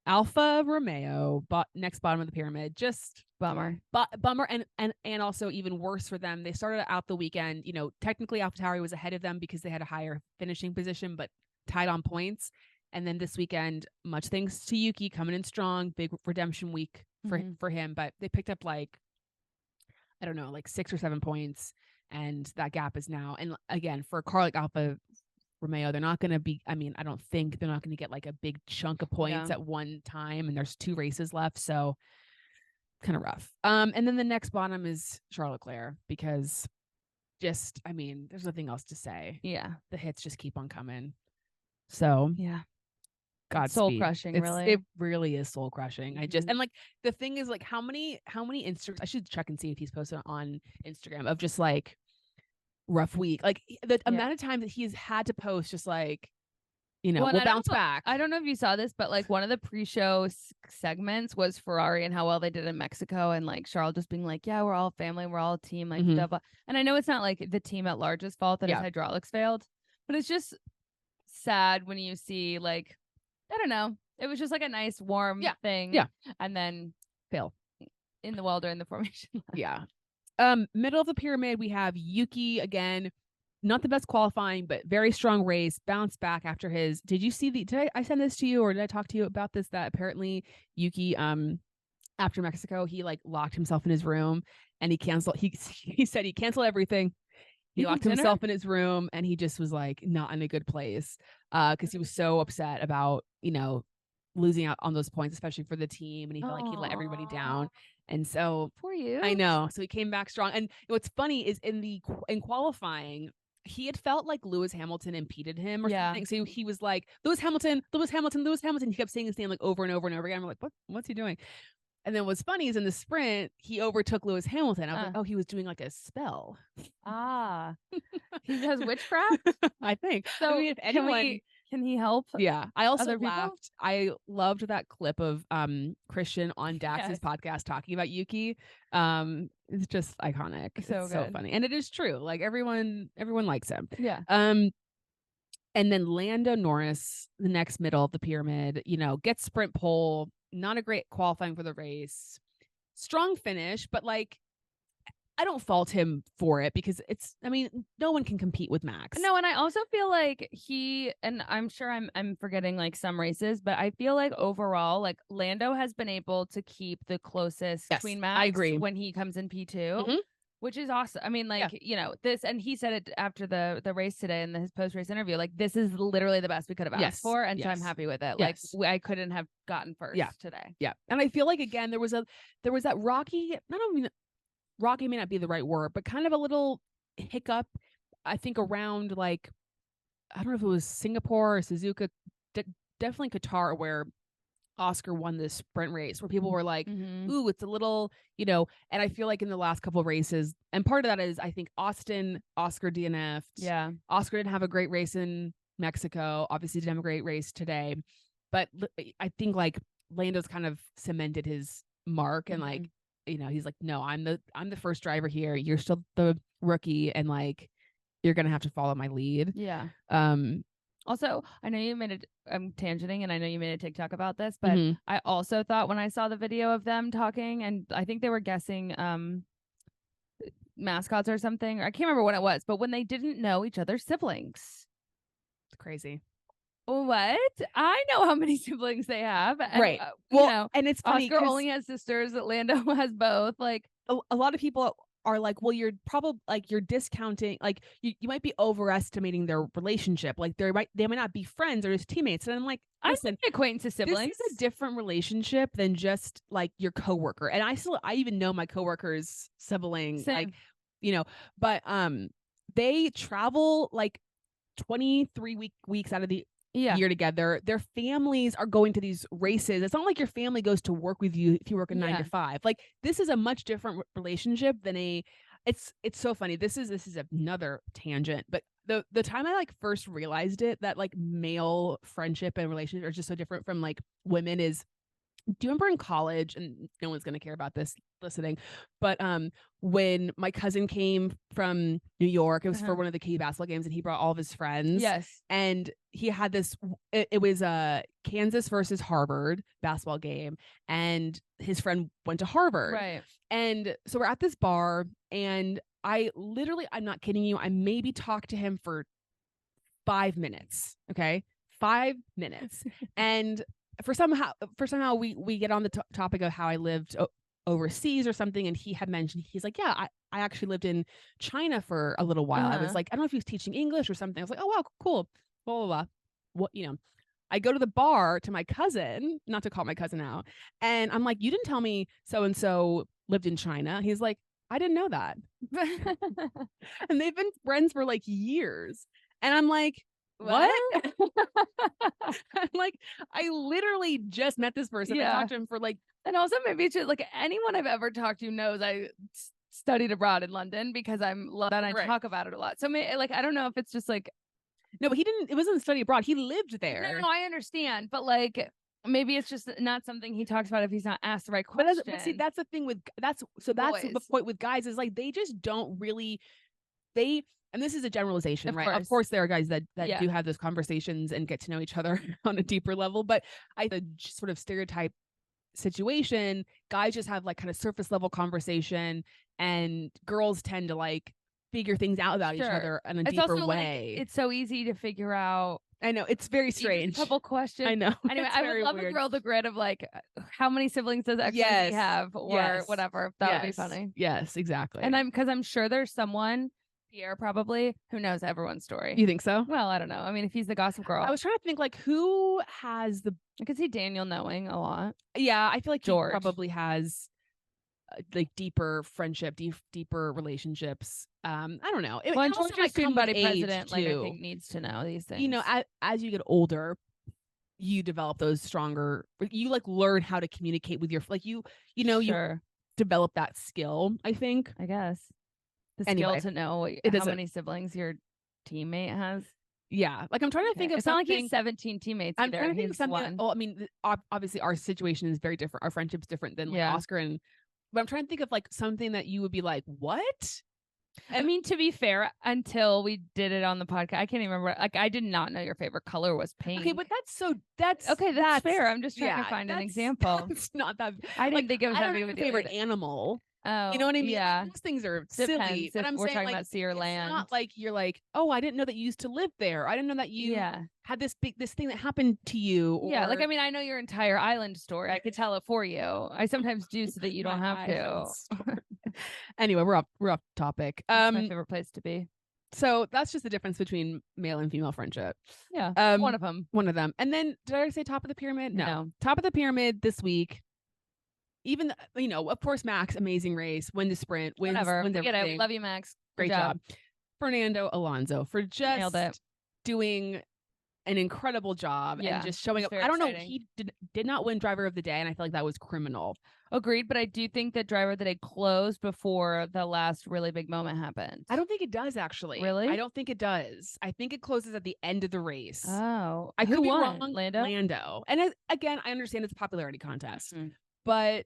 Alfa Romeo, next bottom of the pyramid. Just bummer. Bummer, and also even worse for them. They started out the weekend, technically AlphaTauri was ahead of them because they had a higher finishing position, but tied on points. And then this weekend, much thanks to Yuki coming in strong, big redemption week for him, but they picked up 6 or 7 points, and that gap is now. And again, for a car like Alfa Romeo, they're not going to be, I don't think they're not going to get a big chunk of points at one time, and there's 2 races left, so kind of rough. And then the next bottom is Charles Leclerc, because there's nothing else to say. Yeah. The hits just keep on coming. So yeah. Godspeed. Soul crushing, really. It really is soul crushing. And the thing is, how many Instagrams, I should check and see if he's posted on Instagram, of just rough week, the amount of time that he's had to post, just we'll bounce back. I don't know if you saw this, but one of the pre-show segments was Ferrari and how well they did in Mexico, and Charles just being yeah, we're all family, we're all a team, blah, blah. And I know it's not the team at large's fault that his hydraulics failed, but it's just sad when you see I don't know, it was just a nice warm thing, and then fail in the well during the formation line. Yeah. Middle of the pyramid, we have Yuki again. Not the best qualifying, but very strong race. Bounced back after his. Did you see did I send this to you, or did I talk to you about this? That apparently Yuki, after Mexico, he locked himself in his room and he canceled. He said he canceled everything. He locked himself in his room and he just was not in a good place, because he was so upset about losing out on those points, especially for the team, and he felt like he let everybody down. And so poor you. I know. So he came back strong. And what's funny is in qualifying, he had felt like Lewis Hamilton impeded him or something. So he was like, Lewis Hamilton. He kept saying his name over and over and over again. I'm like, what's he doing? And then what's funny is in the sprint, he overtook Lewis Hamilton. I was like, oh, he was doing like a spell. He does witchcraft? I think. So I mean, if anyone can he help? Yeah. I also other people? laughed. I loved that clip of Christian on Dax's podcast talking about Yuki. It's just iconic. So it's so funny. And it is true. Like everyone likes him. Yeah. And then Lando Norris, the next middle of the pyramid, you know, gets sprint pole, not a great qualifying for the race. Strong finish, but like I don't fault him for it because no one can compete with Max. No, and I also feel like and I'm sure I'm forgetting like some races, but I feel like overall, like Lando has been able to keep the closest between Max. I agree. When he comes in P2. Which is awesome. I mean, like, you know, this, and he said it after the race today in his post-race interview, like, this is literally the best we could have asked for. And so I'm happy with it. Like, I couldn't have gotten first today. Yeah. And I feel like, again, there was that rocky, rocky may not be the right word, but kind of a little hiccup, I think, around like, I don't know if it was Singapore or Suzuka, definitely Qatar, where Oscar won this sprint race, where people were like, ooh, it's a little, you know, and I feel like in the last couple of races, and part of that is I think Oscar DNF'd. Yeah. Oscar didn't have a great race in Mexico. Obviously didn't have a great race today. But I think like Lando's kind of cemented his mark and like, you know, he's like, no, I'm the first driver here. You're still the rookie, and like you're gonna have to follow my lead. Yeah. Also, I know you made I'm tangenting, and I know you made a TikTok about this, but I also thought when I saw the video of them talking, and I think they were guessing mascots or something, or I can't remember what it was, but when they didn't know each other's siblings. It's crazy. What? I know how many siblings they have. And, right. Well, you know, and it's funny, Oscar only has sisters. Lando has both. Like a lot of people are like, well, you're probably like you're discounting, like you might be overestimating their relationship. Like they might not be friends or just teammates. And I'm like, listen, acquaintances, siblings. This is a different relationship than just like your coworker. And I even know my coworker's sibling, like, you know, but they travel like 23 weeks out of the year together. Their families are going to these races. It's not like your family goes to work with you if you work a 9 to 5. Like this is a much different relationship than it's so funny. This is another tangent, but the time I like first realized it, that like male friendship and relationships are just so different from like women is, do you remember in college, and no one's going to care about this listening, but when my cousin came from New York, it was for one of the KU basketball games, and he brought all of his friends. Yes. And he had this, it was a Kansas versus Harvard basketball game, and his friend went to Harvard. Right. And so we're at this bar, and I'm not kidding you, I maybe talked to him for 5 minutes. Okay. 5 minutes. And for somehow we get on the topic of how I lived overseas or something, and he had mentioned, he's like, yeah, I actually lived in China for a little while. I was like, I don't know if he was teaching English or something. I was like, oh wow, cool, blah blah blah. What, you know, I go to the bar to my cousin, not to call my cousin out, and I'm like, you didn't tell me so and so lived in China. He's like, I didn't know that. And they've been friends for like years, and I'm like, what? I'm like, I literally just met this person. I talked to him for like, and also maybe it's just like anyone I've ever talked to knows I studied abroad in London because I talk about it a lot. So like, I don't know if it's just like, no, but it wasn't study abroad. He lived there. No, I understand. But like, maybe it's just not something he talks about if he's not asked the right question. But see, that's the thing with, that's the point with guys is like, they just don't really, and this is a generalization, right? Of course, there are guys that do have those conversations and get to know each other on a deeper level. But the sort of stereotype situation, guys just have like kind of surface level conversation, and girls tend to like figure things out about each other in a deeper way. Like, it's so easy to figure out. I know, it's very strange. A couple questions. I know. Anyway, I would love to throw the grid of like how many siblings does XYZ have or whatever. That would be funny. Yes, exactly. And I'm sure there's someone, Pierre probably, who knows everyone's story. You think so? Well, I don't know. I mean, if he's the gossip girl. I was trying to think like who has I could see Daniel knowing a lot. Yeah, I feel like George he probably has like deeper friendship, deeper relationships. I don't know. And George's student body president, like, I think needs to know these things. You know, as you get older, you develop those stronger, you like learn how to communicate with your, like you know, Sure. you develop that skill, I think. I guess the Anyway, skill to know it how doesn't- many siblings your teammate has. Yeah. Like I'm trying to think of It's not like something. he has 17 teammates I'm either. trying to think of He's something. one. Well, I mean, obviously our situation is very different. Our friendship's different than like Yeah. Oscar and, but I'm trying to think of like something that you would be like, what? I mean, to be fair, until we did it on the podcast, I can't even remember. Like, I did not know your favorite color was pink. Okay, but that's okay. That's fair. I'm just trying yeah, to find an that's- example. It's not that. I didn't like, think it was I that don't big have of a a deal favorite either. animal. Oh, You know what I mean? Yeah. Like, those things are Depends silly. But if I'm we're saying talking like, about sea or it's land. not like you're like, oh, I didn't know that you used to live there. I didn't know that you Yeah. had this thing that happened to you. Or, Yeah. Like, I mean, I know your entire island story. I could tell it for you. I sometimes do so that you don't my have to. island story. Anyway, we're off topic. It's my favorite place to be. So that's just the difference between male and female friendship. Yeah. One of them. One of them. And then did I say top of the pyramid? No. Top of the pyramid this week. Even you know, of course, Max, amazing race, win the sprint, wins everything. I love you, Max. Great job. Fernando Alonso for Nailed it. just doing an incredible job and just showing up. very I don't know, exciting. he did not win driver of the day, and I feel like that was criminal. Agreed, but I do think that driver of the day closed before the last really big moment happened. I don't think it does actually. Really? I don't think it does. I think it closes at the end of the race. Oh, I could who be won? wrong. Lando. And again, I understand it's a popularity contest, but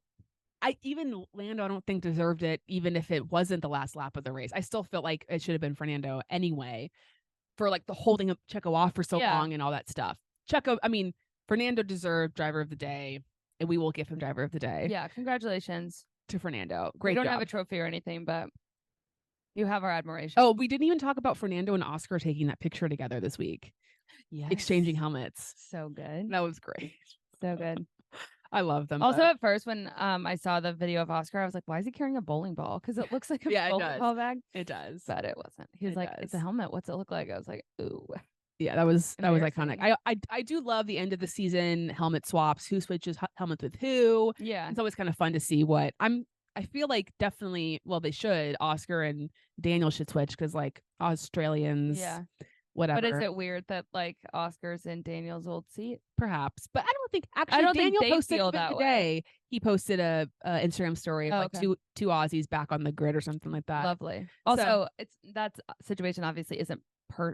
even Lando, I don't think deserved it, even if it wasn't the last lap of the race. I still felt like it should have been Fernando anyway, for like the holding Checo off for so long and all that stuff. Fernando deserved driver of the day, and we will give him driver of the day. Yeah, congratulations to Fernando. Great. We don't job. have a trophy or anything, but you have our admiration. Oh, we didn't even talk about Fernando and Oscar taking that picture together this week. Yes. Exchanging helmets. So good. That was great. So good. I love them. Also, at first, when I saw the video of Oscar, I was like, why is he carrying a bowling ball? Because it looks like a bowling ball bag. It does. But it wasn't. He was like, it's a helmet. What's it look like? I was like, ooh. Yeah, that was iconic. I do love the end of the season helmet swaps. Who switches helmets with who? Yeah. It's always kind of fun to see what I feel like definitely, well, they should. Oscar and Daniel should switch because like Australians. Yeah. Whatever. But is it weird that like Oscar's in Daniel's old seat? Perhaps, but I don't think actually Daniel think they posted feel that that way. He posted a Instagram story of okay. two Aussies back on the grid or something like that. Lovely. Also, that situation obviously isn't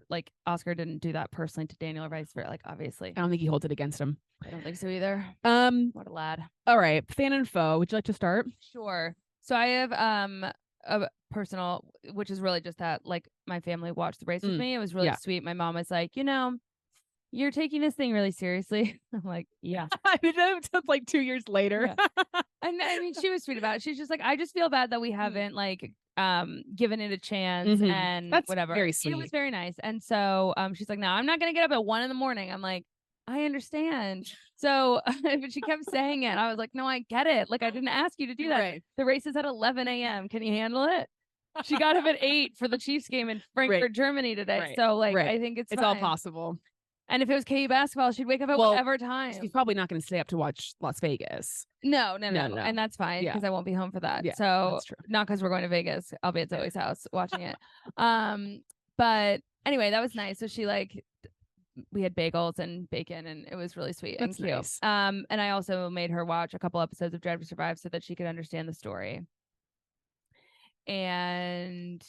like Oscar didn't do that personally to Daniel or vice versa. Like obviously, I don't think he holds it against him. I don't think so either. What a lad. All right, fan and foe. Would you like to start? Sure. So I have a personal, which is really just that like my family watched the race with me. It was really sweet. My mom was like, you're taking this thing really seriously. I'm like, yeah. I mean, it took like 2 years later. Yeah. And I mean, she was sweet about it. She's just like, I just feel bad that we haven't like given it a chance and that's whatever. Very sweet. It was very nice. And so she's like, no, I'm not gonna get up at 1 a.m. I'm like, I understand. So but she kept saying it. I was like, no, I get it. Like I didn't ask you to do that. Right. The race is at 11 a.m. Can you handle it? She got up at 8 for the Chiefs game in Frankfurt, Germany today. Right. So like I think it's all fine. possible. And if it was KU basketball, she'd wake up at whatever time. She's probably not going to stay up to watch Las Vegas. No. And that's fine because I won't be home for that. Yeah, so that's true. Not because we're going to Vegas. I'll be at Zoe's house watching it. But anyway, that was nice. So she we had bagels and bacon and it was really sweet and cute. Nice. And I also made her watch a couple episodes of Drive to Survive so that she could understand the story. And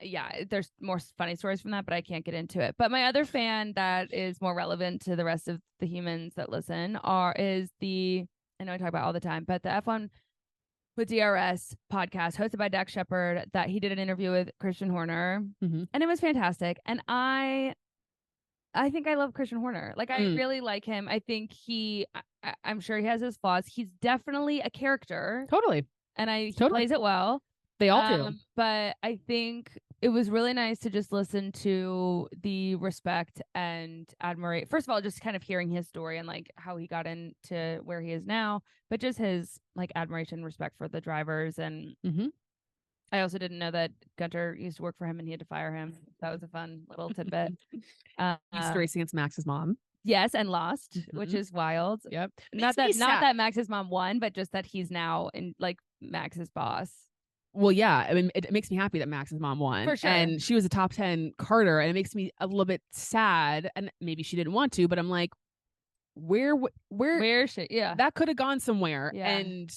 yeah, there's more funny stories from that, but I can't get into it. But my other fan that is more relevant to the rest of the humans that listen is I know I talk about it all the time, but the F1 with DRS podcast hosted by Dak Shepard that he did an interview with Christian Horner and it was fantastic. And I think I love Christian Horner. Like I really like him. I think I'm sure he has his flaws. He's definitely a character. Totally. And he plays it well. They all do. But I think it was really nice to just listen to the respect and admiration. First of all, just kind of hearing his story and like how he got into where he is now, but just his like admiration and respect for the drivers. And I also didn't know that Gunter used to work for him and he had to fire him. That was a fun little tidbit. Used to race against Max's mom. Yes, and lost, which is wild. Yep. Not that Max's mom won, but just that he's now in like Max's boss. Well, yeah. I mean, it makes me happy that Max's mom won. For sure. And she was a top 10 Carter, and it makes me a little bit sad. And maybe she didn't want to, but I'm like, Where should that could have gone somewhere. Yeah. And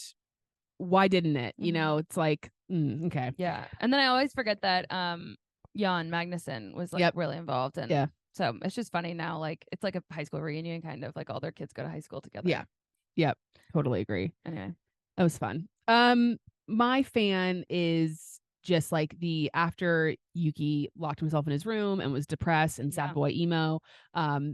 why didn't it? You know, it's like, okay. Yeah. And then I always forget that Jan Magnuson was like really involved. And so it's just funny now. Like it's like a high school reunion, kind of like all their kids go to high school together. Yeah. Yep. Totally agree. Anyway. That was fun. My fan is just like after Yuki locked himself in his room and was depressed and sad boy emo,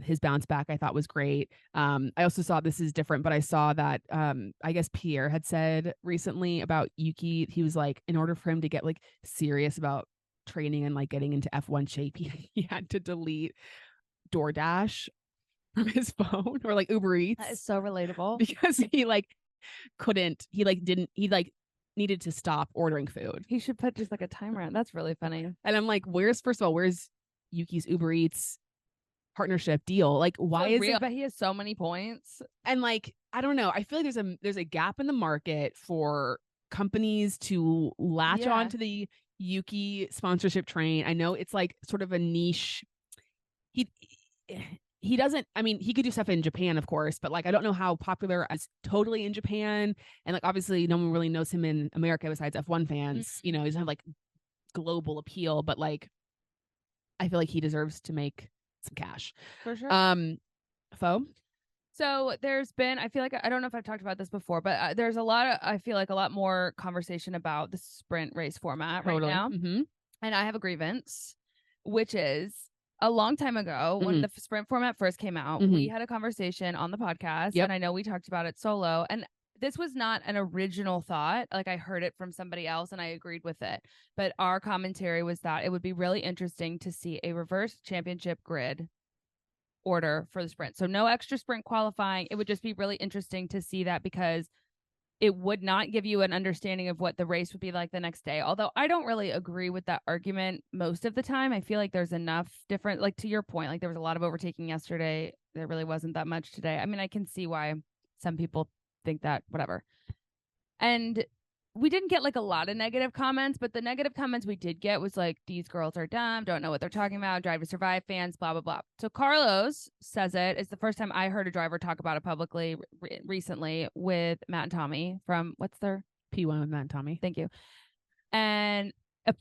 his bounce back I thought was great. I also saw, this is different, but I saw that I guess Pierre had said recently about Yuki, he was like, in order for him to get like serious about training and like getting into F1 shape, he had to delete DoorDash from his phone, or like Uber Eats. That is so relatable. Because he like needed to stop ordering food. He should put just like a timer on. That's really funny. And I'm like, where's Yuki's Uber Eats partnership deal? Like, why is it? But he has so many points. And like, I don't know. I feel like there's a gap in the market for companies to latch on to the Yuki sponsorship train. I know it's like sort of a niche. He doesn't, I mean, he could do stuff in Japan, of course, but like, I don't know how popular as totally in Japan. And like, obviously no one really knows him in America besides F1 fans, you know, he doesn't have like global appeal, but like, I feel like he deserves to make some cash. For sure. Fo? So there's been, I feel like, I don't know if I've talked about this before, but there's I feel like a lot more conversation about the sprint race format right now. Mm-hmm. And I have a grievance, which is, a long time ago, when the sprint format first came out, we had a conversation on the podcast, and I know we talked about it solo. And this was not an original thought. Like I heard it from somebody else and I agreed with it. But our commentary was that it would be really interesting to see a reverse championship grid order for the sprint. So no extra sprint qualifying. It would just be really interesting to see that, because it would not give you an understanding of what the race would be like the next day. Although I don't really agree with that argument most of the time. I feel like there's enough different, like to your point, like there was a lot of overtaking yesterday. There really wasn't that much today. I mean, I can see why some people think that, whatever. And we didn't get like a lot of negative comments, but the negative comments we did get was like, these girls are dumb, don't know what they're talking about, Drive to Survive fans, blah, blah, blah. So Carlos says it's the first time I heard a driver talk about it publicly recently with Matt and Tommy from, what's their? P1 with Matt and Tommy. Thank you. And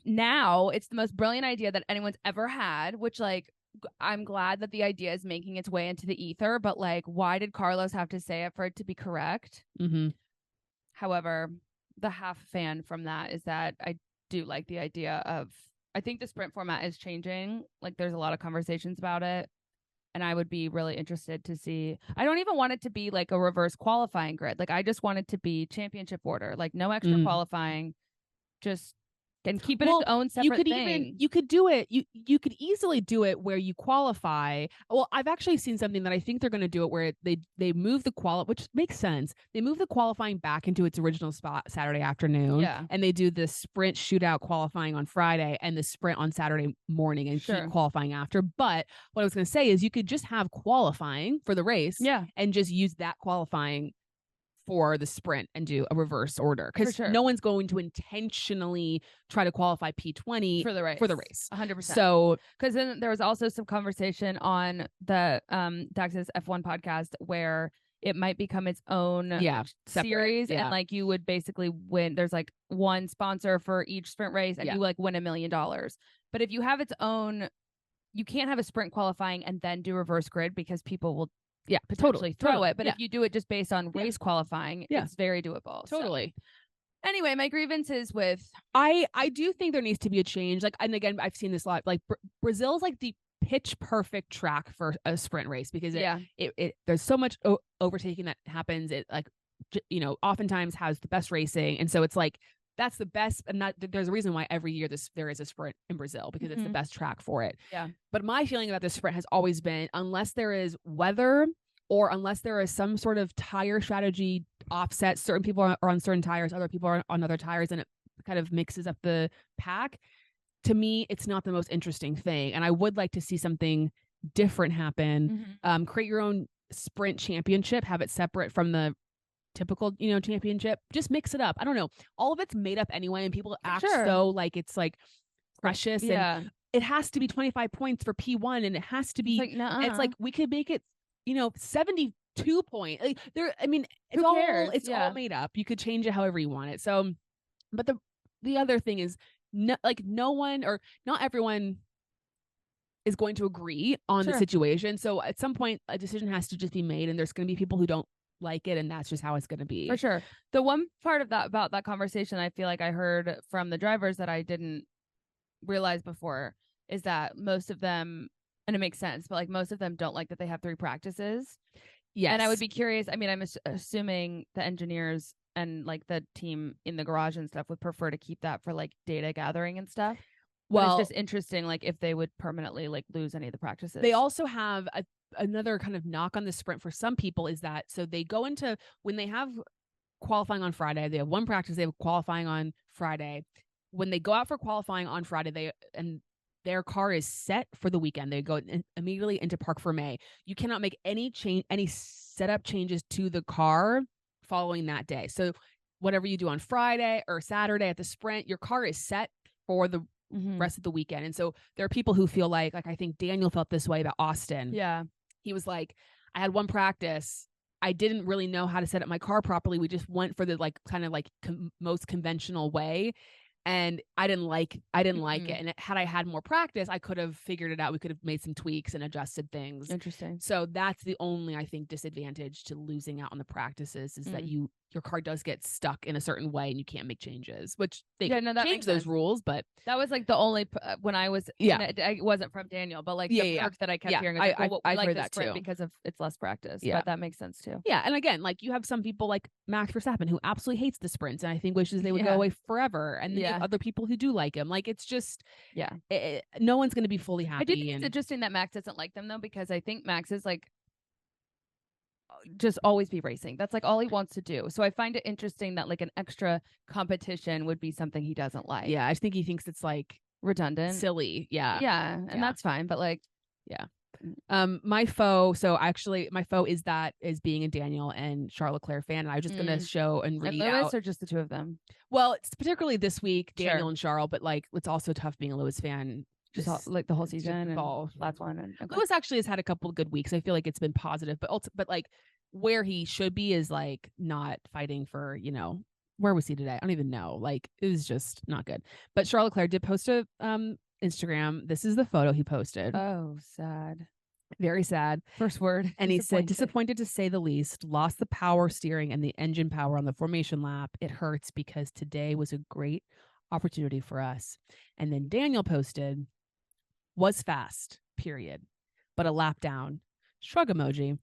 now it's the most brilliant idea that anyone's ever had, which like, I'm glad that the idea is making its way into the ether, but like, why did Carlos have to say it for it to be correct? Mm-hmm. However, the half fan from that is that I do like the idea of, I think the sprint format is changing. Like there's a lot of conversations about it. And I would be really interested to see, I don't even want it to be like a reverse qualifying grid. Like I just want it to be championship order, like no extra qualifying, just and keep it its own separate thing. You could do it. You could easily do it where you qualify. Well, I've actually seen something that I think they're going to do it where they move the which makes sense. They move the qualifying back into its original spot Saturday afternoon. And they do the sprint shootout qualifying on Friday and the sprint on Saturday morning and keep qualifying after. But what I was going to say is you could just have qualifying for the race and just use that qualifying for the sprint and do a reverse order, because no one's going to intentionally try to qualify P20 for the race 100%. So because then there was also some conversation on the Dax's F1 podcast where it might become its own series and like you would basically win. There's like one sponsor for each sprint race and you like win $1 million. But if you have its own, you can't have a sprint qualifying and then do reverse grid, because people will potentially throw it. But if you do it just based on race qualifying, it's very doable. Totally. So. Anyway, my grievance is with I do think there needs to be a change. Like, and again, I've seen this a lot. Like Brazil's like the pitch perfect track for a sprint race, because it there's so much overtaking that happens. It like oftentimes has the best racing, and so it's like that's the best. And that there's a reason why every year there is a sprint in Brazil, because it's the best track for it. Yeah. But my feeling about this sprint has always been, unless there is weather or unless there is some sort of tire strategy offset, certain people are on certain tires, other people are on other tires, and it kind of mixes up the pack. To me, it's not the most interesting thing. And I would like to see something different happen. Create your own sprint championship, have it separate from the typical, championship. Just mix it up. I don't know. All of it's made up anyway, and people act so like it's like precious. And it has to be 25 points for P1, and it has to be. It's like, it's like we could make it, 70 2 point. Like there, I mean, Who cares? It's all made up. You could change it however you want it. So, but the other thing is, no one or not everyone is going to agree on the situation. So at some point, a decision has to just be made, and there's going to be people who don't like it, and that's just how it's going to be. For sure. The one part of that about that conversation I feel like I heard from the drivers that I didn't realize before is that most of them, and it makes sense, but like most of them don't like that they have 3 practices. Yes. And I would be curious. I mean, I'm assuming the engineers and like the team in the garage and stuff would prefer to keep that for like data gathering and stuff. Well, it's just interesting, like if they would permanently like lose any of the practices. They also have another kind of knock on the sprint for some people is that so they go into when they have qualifying on Friday, they have 1 practice, they have qualifying on Friday. When they go out for qualifying on Friday, their car is set for the weekend. They go immediately into Parc Fermé. You cannot make any setup changes to the car following that day. So whatever you do on Friday or Saturday at the sprint, your car is set for the rest of the weekend. And so there are people who feel like I think Daniel felt this way about Austin. Yeah. He was like, I had 1 practice. I didn't really know how to set up my car properly. We just went for the like kind of like most conventional way. And I didn't like it. And had I had more practice, I could have figured it out. We could have made some tweaks and adjusted things. Interesting. So that's the only, I think, disadvantage to losing out on the practices is that your car does get stuck in a certain way and you can't make changes, which they change those rules. But that was like the only when I was it wasn't from Daniel, but like the perk that I kept hearing. Like, I like heard that too because of it's less practice. Yeah, but that makes sense too. Yeah, and again, like you have some people like Max Verstappen who absolutely hates the sprints and I think wishes they would go away forever. And then you have other people who do like him. Like it's just no one's going to be fully happy. I do think it's interesting that Max doesn't like them though, because I think Max is like just always be racing. That's like all he wants to do. So I find it interesting that like an extra competition would be something he doesn't like. Yeah, I think he thinks it's like redundant, silly. Yeah. Yeah, and that's fine. But like, yeah. My foe. So actually, my foe is being a Daniel and Charles Leclerc fan. And I'm just gonna show and read Lewis out. Or just the 2 of them. Well, it's particularly this week, Daniel and Charles, but like it's also tough being a Lewis fan. Just like the whole season and last one. And Lewis actually has had a couple of good weeks. I feel like it's been positive, but like where he should be is like not fighting for, where was he today? I don't even know. Like it was just not good. But Charles Leclerc did post a Instagram. This is the photo he posted. Oh, sad. Very sad. First word. And he said, disappointed to say the least, lost the power steering and the engine power on the formation lap. It hurts because today was a great opportunity for us. And then Daniel posted, was fast, period. But a lap down. Shrug emoji.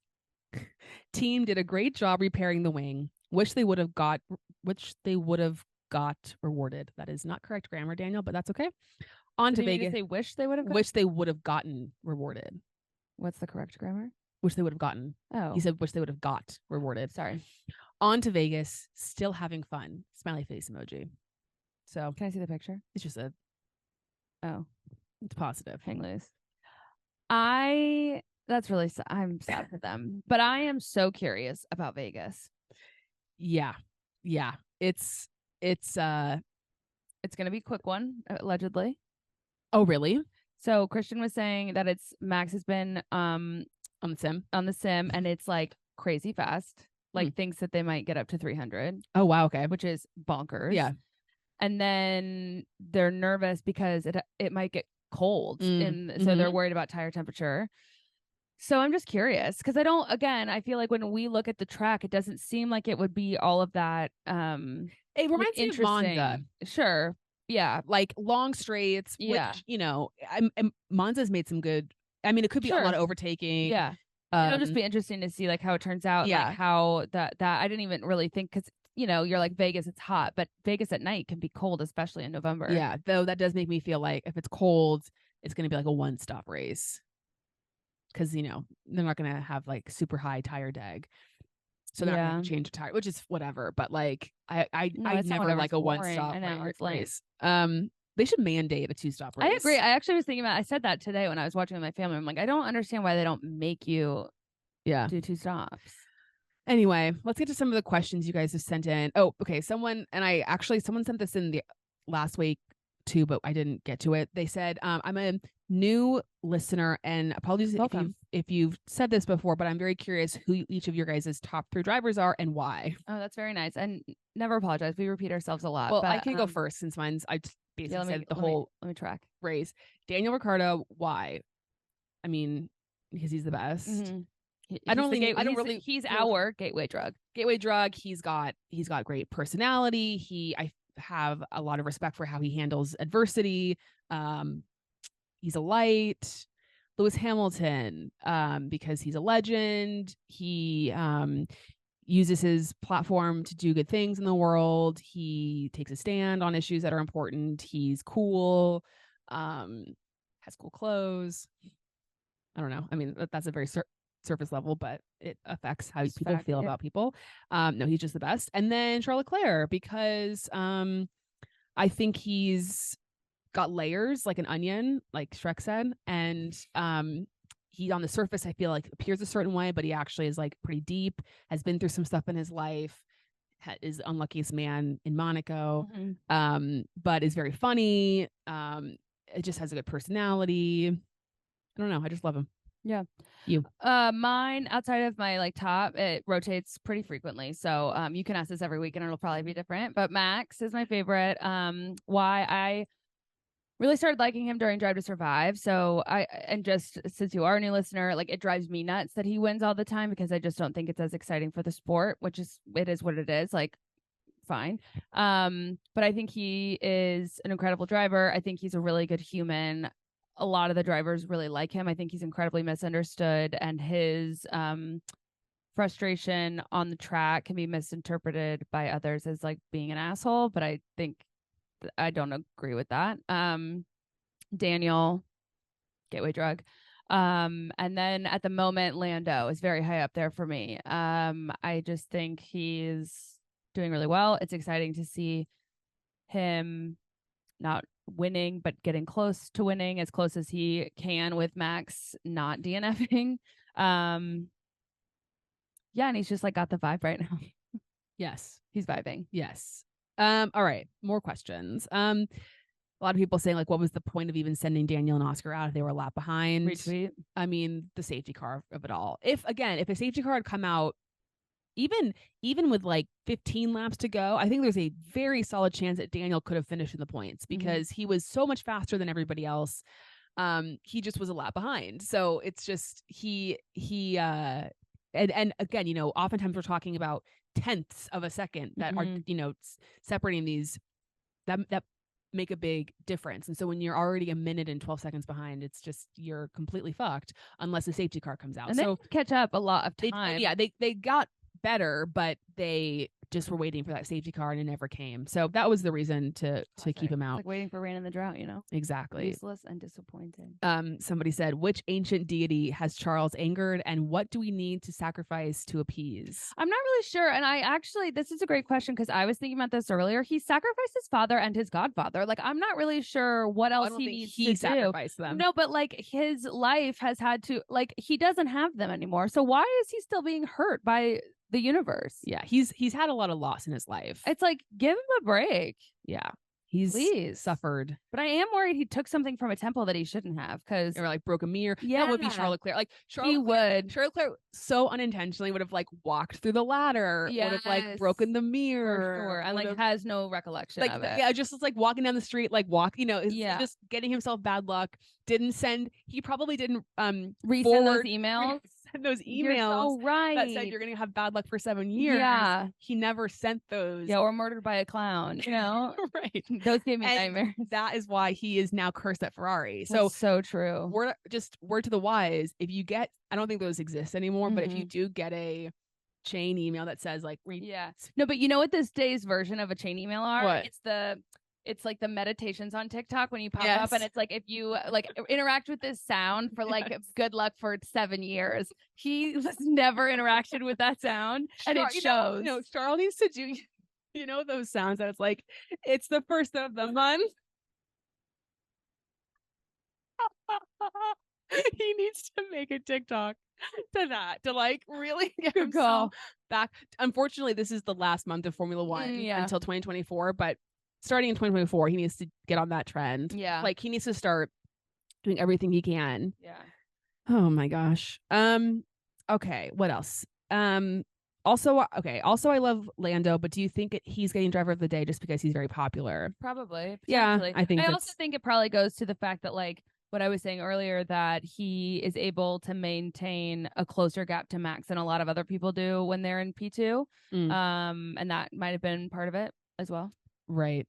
Team did a great job repairing the wing. Which they would have got rewarded. That is not correct grammar, Daniel, but that's okay. On to Vegas. They wish they would have. Wish they would have gotten rewarded. What's the correct grammar? Wish they would have gotten. Oh, he said wish they would have got rewarded. Sorry. On to Vegas. Still having fun. Smiley face emoji. So can I see the picture? It's just it's positive. Hang loose. That's really I'm sad for them, but I am so curious about Vegas. Yeah. It's gonna be a quick one, allegedly. Oh, really? So Christian was saying that Max has been on the sim, and it's like crazy fast. Like thinks that they might get up to 300. Oh wow, okay, which is bonkers. Yeah. And then they're nervous because it might get cold, so they're worried about tire temperature. So I'm just curious because I feel like when we look at the track, it doesn't seem like it would be all of that. It reminds me of Monza. Sure. Yeah. Like long straights. Yeah. Which, Monza's made some good. I mean, it could be a lot of overtaking. Yeah. It'll just be interesting to see like how it turns out. Yeah. Like how that I didn't even really think because, you're like Vegas, it's hot, but Vegas at night can be cold, especially in November. Yeah. Though that does make me feel like if it's cold, it's going to be like a one-stop race. Because, they're not going to have like super high tire drag. So they're not going to change a tire, which is whatever. But like, I never like a one-stop race. They should mandate a 2-stop race. I agree. I actually was thinking I said that today when I was watching with my family. I'm like, I don't understand why they don't make you do 2 stops. Anyway, let's get to some of the questions you guys have sent in. Oh, okay. Someone sent this in the last week. to, but I didn't get to it. They said, I'm a new listener, and apologies if you've said this before, but I'm very curious who each of your guys' top 3 drivers are and why. Oh, that's very nice. And never apologize. We repeat ourselves a lot. Well, but, I can go first since mine's, I basically said the whole let me track. race. Daniel Ricciardo, why? I mean, because he's the best. Mm-hmm. He's our gateway drug. He's got great personality. I have a lot of respect for how he handles adversity. He's a light. Lewis Hamilton, because he's a legend. He uses his platform to do good things in the world. He takes a stand on issues that are important. He's cool. Has cool clothes. I don't know. I mean, that's a very surface level, but it affects how people feel about people. No, he's just the best. And then Charles Leclerc, because I think he's got layers like an onion, like Shrek said. And he on the surface, I feel like appears a certain way, but he actually is like pretty deep, has been through some stuff in his life, is the unluckiest man in Monaco, but is very funny. It just has a good personality. I don't know. I just love him. Yeah. You. Mine, outside of my like top, it rotates pretty frequently. So you can ask this every week and it'll probably be different. But Max is my favorite. Why I really started liking him during Drive to Survive. So just since you are a new listener, like it drives me nuts that he wins all the time because I just don't think it's as exciting for the sport, it is what it is. Like, fine. But I think he is an incredible driver. I think he's a really good human. A lot of the drivers really like him. I think he's incredibly misunderstood, and his frustration on the track can be misinterpreted by others as like being an asshole, but I think I don't agree with that. Daniel, gateway drug. And then at the moment, Lando is very high up there for me. I just think he's doing really well. It's exciting to see him not winning, but getting close to winning, as close as he can with Max not DNFing. And he's just like got the vibe right now. Yes, he's vibing. Yes. All right, more questions. A lot of people saying like, what was the point of even sending Daniel and Oscar out if they were a lap behind? Retweet. I mean, the safety car of it all. If a safety car had come out even with like 15 laps to go, I think there's a very solid chance that Daniel could have finished in the points because he was so much faster than everybody else. He just was a lap behind. So it's just and again, you know, oftentimes we're talking about tenths of a second that are, you know, separating these that make a big difference. And so when you're already a minute and 12 seconds behind, it's just you're completely fucked unless the safety car comes out. And so they catch up a lot of time. They got better, but they just were waiting for that safety car and it never came. So that was the reason to keep him out. Like waiting for rain in the drought, you know? Exactly. Useless and disappointing. Somebody said, which ancient deity has Charles angered and what do we need to sacrifice to appease? I'm not really sure. And this is a great question because I was thinking about this earlier. He sacrificed his father and his godfather. Like, I'm not really sure what else he needs to sacrificed them. No, but like his life has had to, like, he doesn't have them anymore. So why is he still being hurt by the universe? Yeah, he's had a lot of loss in his life. It's like, give him a break. Yeah, he's suffered. But I am worried he took something from a temple that he shouldn't have, because or like broke a mirror. Yeah, that would be Charles Leclerc. Like Charles Leclerc so unintentionally would have like walked through the ladder, would have like broken the mirror, sure. And like has no recollection like, of it. Yeah, just like walking down the street, like just getting himself bad luck. He probably didn't resend those emails. Those emails you're so right. that said you're gonna have bad luck for 7 years. Yeah, he never sent those. Yeah, or murdered by a clown. You know, right? Those gave me nightmares. That is why he is now cursed at Ferrari. So true. Word to the wise. If you get, I don't think those exist anymore, but if you do get a chain email that says like, no, but you know what this day's version of a chain email are? What? It's like the meditations on TikTok when you pop up and it's like, if you like interact with this sound for like good luck for 7 years. He has never interacted with that sound and it shows. No, Charles needs to do, you know, those sounds that it's like, it's the first of the month. He needs to make a TikTok to that, to like really get himself back. Unfortunately, this is the last month of Formula One until 2024, but starting in 2024, he needs to get on that trend. Yeah. Like he needs to start doing everything he can. Yeah. Oh my gosh. Okay, what else? Also, I love Lando, but do you think he's getting driver of the day just because he's very popular? Probably. Yeah, I think I also think it probably goes to the fact that, like, what I was saying earlier, that he is able to maintain a closer gap to Max than a lot of other people do when they're in P2. And that might have been part of it as well. Right.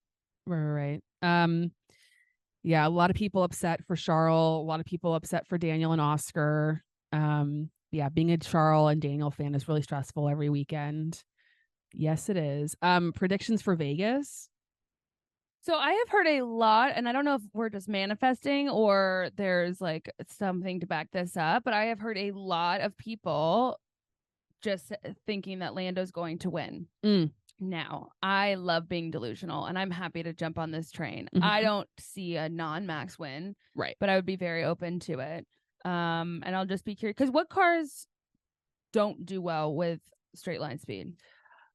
Yeah, a lot of people upset for Charles, a lot of people upset for Daniel and Oscar. Yeah, being a Charles and Daniel fan is really stressful every weekend. Yes, it is. Predictions for Vegas. So I have heard a lot, and I don't know if we're just manifesting or there's like something to back this up, but I have heard a lot of people just thinking that Lando's going to win. Now, I love being delusional, and I'm happy to jump on this train. I don't see a non-Max win, right? But I would be very open to it. And I'll just be curious, because what cars don't do well with straight line speed?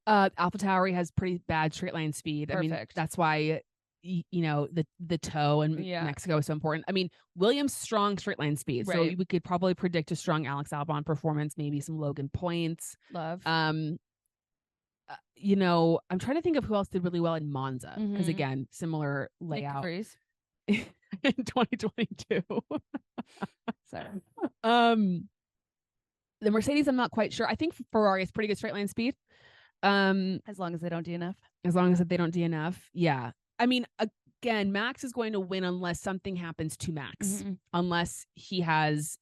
AlphaTauri has pretty bad straight line speed. Perfect. I mean, that's why the toe in Mexico is so important. I mean, Williams strong straight line speed, so we could probably predict a strong Alex Albon performance, maybe some Logan points. Love. I'm trying to think of who else did really well in Monza, because again, similar layout. In 2022. Sorry. The Mercedes, I'm not quite sure. I think Ferrari is pretty good straight line speed. As long as they don't DNF. As long as they don't DNF. Yeah. I mean, again, Max is going to win unless something happens to Max. Unless he has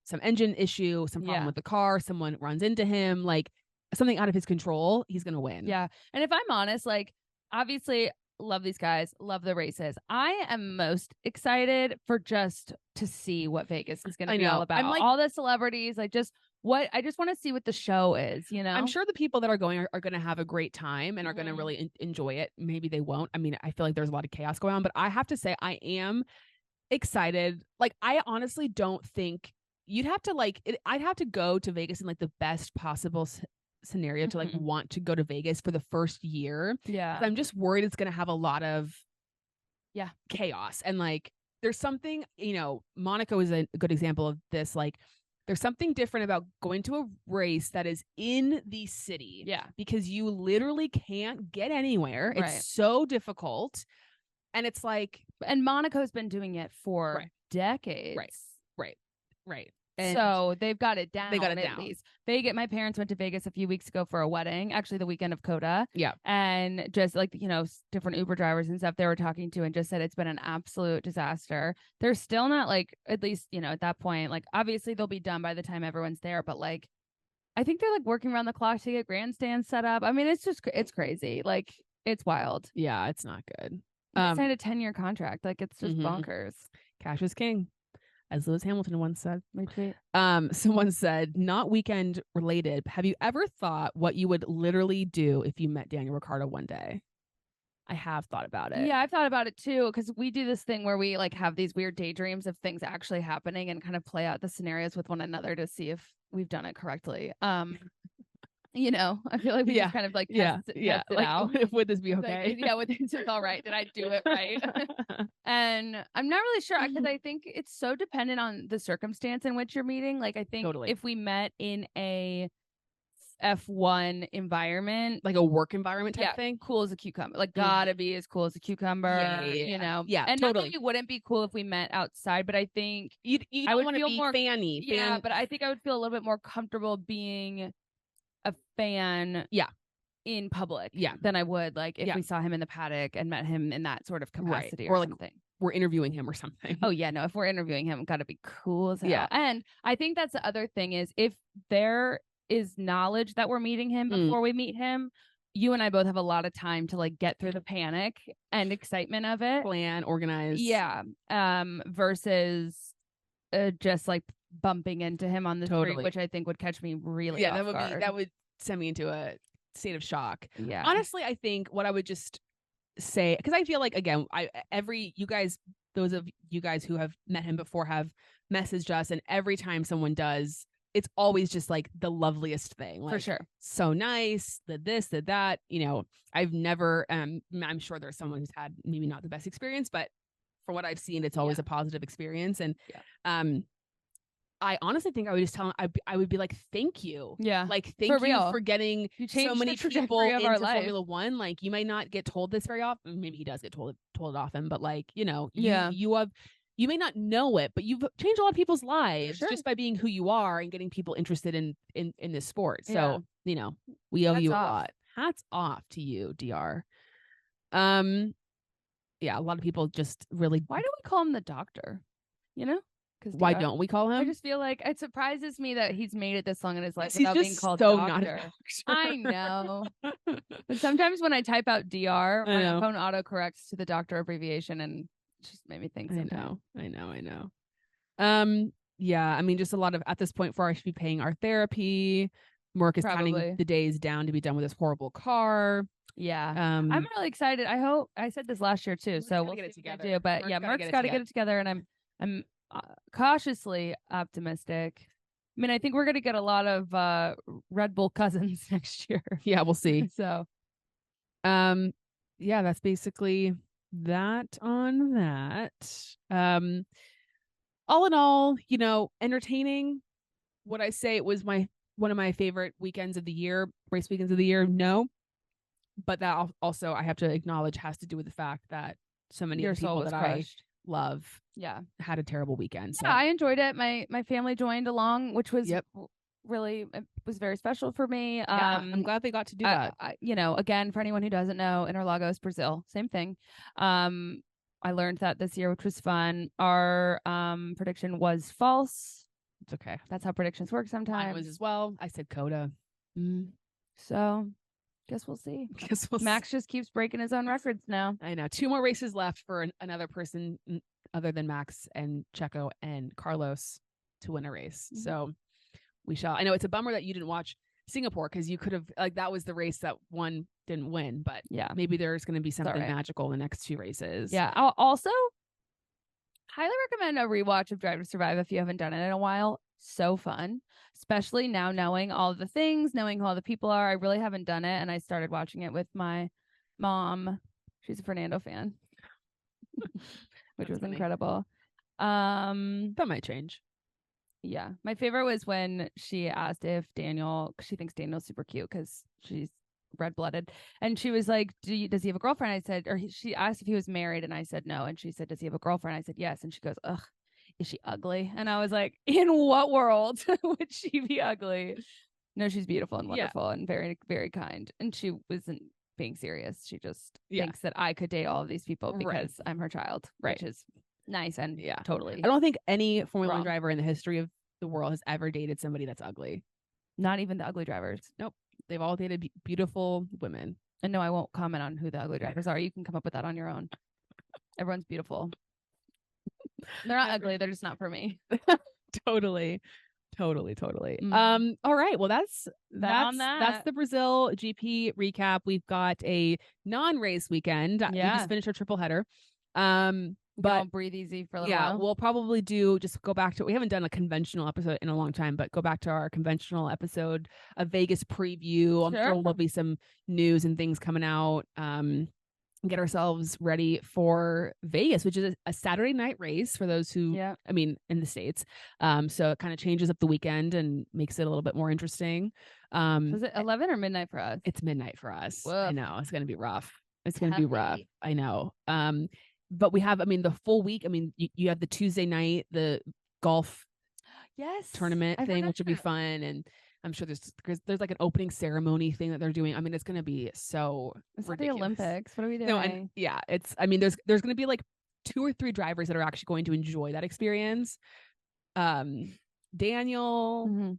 some engine issue, some problem with the car, someone runs into him, like something out of his control, he's going to win. Yeah. And if I'm honest, like, obviously love these guys, love the races. I am most excited for just to see what Vegas is going to be all about. I'm like, all the celebrities, I just want to see what the show is, I'm sure the people that are going are going to have a great time and are going to really enjoy it. Maybe they won't. I mean, I feel like there's a lot of chaos going on, but I have to say I am excited. Like, I honestly don't think you'd have to I'd have to go to Vegas in like the best possible scenario to like want to go to Vegas for the first year. Yeah. I'm just worried it's going to have a lot of chaos. And like, there's something, Monaco is a good example of this. Like, there's something different about going to a race that is in the city. Yeah. Because you literally can't get anywhere. It's so difficult. And it's like, and Monaco's been doing it for decades. Right. And so they've got it down. At least. My parents went to Vegas a few weeks ago for a wedding, actually the weekend of Coda. Yeah. And just like, different Uber drivers and stuff they were talking to, and just said it's been an absolute disaster. They're still not like, at least, at that point, like obviously they'll be done by the time everyone's there. But like, I think they're like working around the clock to get grandstands set up. I mean, it's crazy. Like, it's wild. Yeah, it's not good. They signed a 10-year contract. Like, it's just bonkers. Cash is king, as Lewis Hamilton once said. Retweet. Someone said, not weekend related, have you ever thought what you would literally do if you met Daniel Ricciardo one day? I have thought about it. Yeah, I've thought about it too, because we do this thing where we like have these weird daydreams of things actually happening and kind of play out the scenarios with one another to see if we've done it correctly. I feel like we just kind of like test it out. Would this be okay? Like, would this be all right? Did I do it right? And I'm not really sure, because I think it's so dependent on the circumstance in which you're meeting. Like, I think if we met in a F1 environment, like a work environment type thing, cool as a cucumber, like gotta be as cool as a cucumber. And totally. Not that it wouldn't be cool if we met outside, but I think I would feel more fanny. But I think I would feel a little bit more comfortable being a fan in public than I would like if we saw him in the paddock and met him in that sort of capacity or something. We're interviewing him or something. Oh yeah, no, if we're interviewing him, gotta be cool as hell. And I think that's the other thing is, if there is knowledge that we're meeting him before we meet him, you and I both have a lot of time to like get through the panic and excitement of it, plan, organize. Versus just like bumping into him on the street, which I think would catch me really off guard. That would send me into a state of shock. Yeah. Honestly, I think what I would just say, because I feel like, again, those of you guys who have met him before have messaged us, and every time someone does, it's always just like the loveliest thing. Like, For sure. so nice, the this, the that. I've never, I'm sure there's someone who's had maybe not the best experience, but from what I've seen, it's always a positive experience. And I honestly think I would just tell him, I would be like, thank you. Yeah. Like, thank you for getting so many people into Formula One. Like, you might not get told this very often. Maybe he does get told it often, but like, you may not know it, but you've changed a lot of people's lives just by being who you are and getting people interested in this sport. So, we owe you a lot. Hats off to you, DR. A lot of people just really. Why do we call him the doctor? Why don't we call him? I just feel like it surprises me that he's made it this long in his life without being called so doctor. Not a doctor. I know. But sometimes when I type out DR, my phone autocorrects to the doctor abbreviation, and it just made me think. I know. I mean, just a lot of, at this point, I should be paying our therapy. Mark is counting the days down to be done with this horrible car. Yeah. I'm really excited. I hope I said this last year too, so we'll get it together. But Mark's got to get it together, and I'm cautiously optimistic. I mean, I think we're going to get a lot of Red Bull cousins next year. Yeah, we'll see. So, that's basically that on that. All in all, entertaining. Would I say it was one of my favorite weekends of the year, race weekends of the year? No. But that also, I have to acknowledge, has to do with the fact that so many of the people that I love had a terrible weekend. So I enjoyed it. My family joined along, which was really, it was very special for me. I'm glad they got to do that. Again, for anyone who doesn't know, Interlagos, Brazil, same thing. I learned that this year, which was fun. Our prediction was false. It's okay. That's how predictions work sometimes. Mine was as well. I said Coda. So guess we'll see. Max just keeps breaking his own records now. I know. 2 more races left for another person other than Max and Checo and Carlos to win a race. So we shall. I know it's a bummer that you didn't watch Singapore, because you could have, that was the race that one didn't win. But maybe there's going to be something magical in the next 2 races. Yeah. I'll also highly recommend a rewatch of Drive to Survive if you haven't done it in a while. So fun. Especially now knowing all the things, knowing who all the people are. I really haven't done it, and I started watching it with my mom. She's a Fernando fan, which was incredible. That might change. Yeah. My favorite was when she asked if she thinks Daniel's super cute because she's red-blooded. And she was like, does he have a girlfriend? I said, she asked if he was married, and I said no. And she said, does he have a girlfriend? I said yes. And she goes, ugh. Is she ugly? And I was like, in what world would she be ugly? No, she's beautiful and wonderful and very, very kind. And she wasn't being serious. She just thinks that I could date all of these people because I'm her child, which is nice. And totally. I don't think any Formula One driver in the history of the world has ever dated somebody that's ugly. Not even the ugly drivers. Nope. They've all dated beautiful women. And no, I won't comment on who the ugly drivers are. You can come up with that on your own. Everyone's beautiful. They're not ugly. They're just not for me. Totally. All right. Well, that's the Brazil GP recap. We've got a non-race weekend. We just finished our triple header. But breathe easy for a little while. We'll probably just go back to, we haven't done a conventional episode in a long time, but go back to our conventional episode, a Vegas preview. I'm sure there'll be some news and things coming out. Get ourselves ready for Vegas, which is a Saturday night race for those who, in the States. So it kind of changes up the weekend and makes it a little bit more interesting. Was it 11 or midnight for us? It's midnight for us. Woof. I know. It's going to be rough. I know. But we have, the full week. You have the Tuesday night, the golf tournament thing, which will be fun. And I'm sure there's like an opening ceremony thing that they're doing. It's going to be so ridiculous. The Olympics. What are we doing? No, and there's going to be like 2 or 3 drivers that are actually going to enjoy that experience. Daniel. Mm-hmm.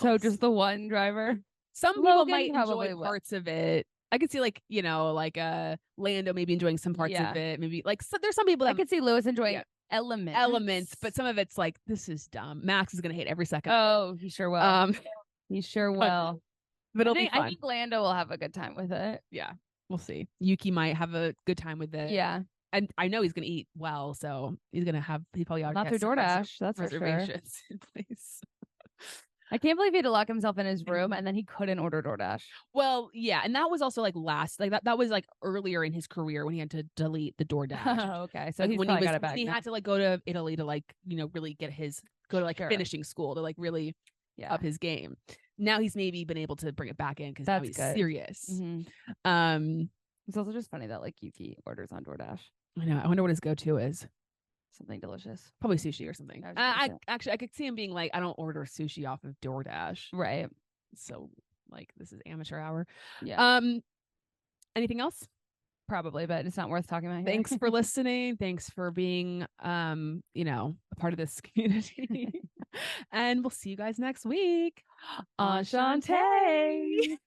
So just the one driver. Some people might enjoy parts of it. I could see Lando maybe enjoying some parts of it. Maybe there's some people that I could see Lewis enjoying elements, but some of it's like, this is dumb. Max is gonna hate every second. Oh, he sure will. He sure will. But it'll be fun. I think Lando will have a good time with it. Yeah, we'll see. Yuki might have a good time with it. Yeah. and I know he's gonna eat well, so he's gonna have he probably ought to Not through get some DoorDash, that's for sure. reservations in place. I can't believe he had to lock himself in his room and then he couldn't order DoorDash. Well, yeah, and that was also like that was like earlier in his career when he had to delete the DoorDash. Okay, so Like he's when probably he got it back he now. had to like go to Italy to like really get go to like Sure. finishing school to like really Yeah. up his game. Now he's maybe been able to bring it back in because now That's he's good. serious. It's also just funny that like Yuki orders on DoorDash. I know. I wonder what his go-to is. Something delicious. Probably sushi or something. I I could see him being like, I don't order sushi off of DoorDash. Right. So like this is amateur hour. Yeah. Anything else? Probably, but it's not worth talking about. Thanks for listening. Thanks for being a part of this community. And we'll see you guys next week. Enchante.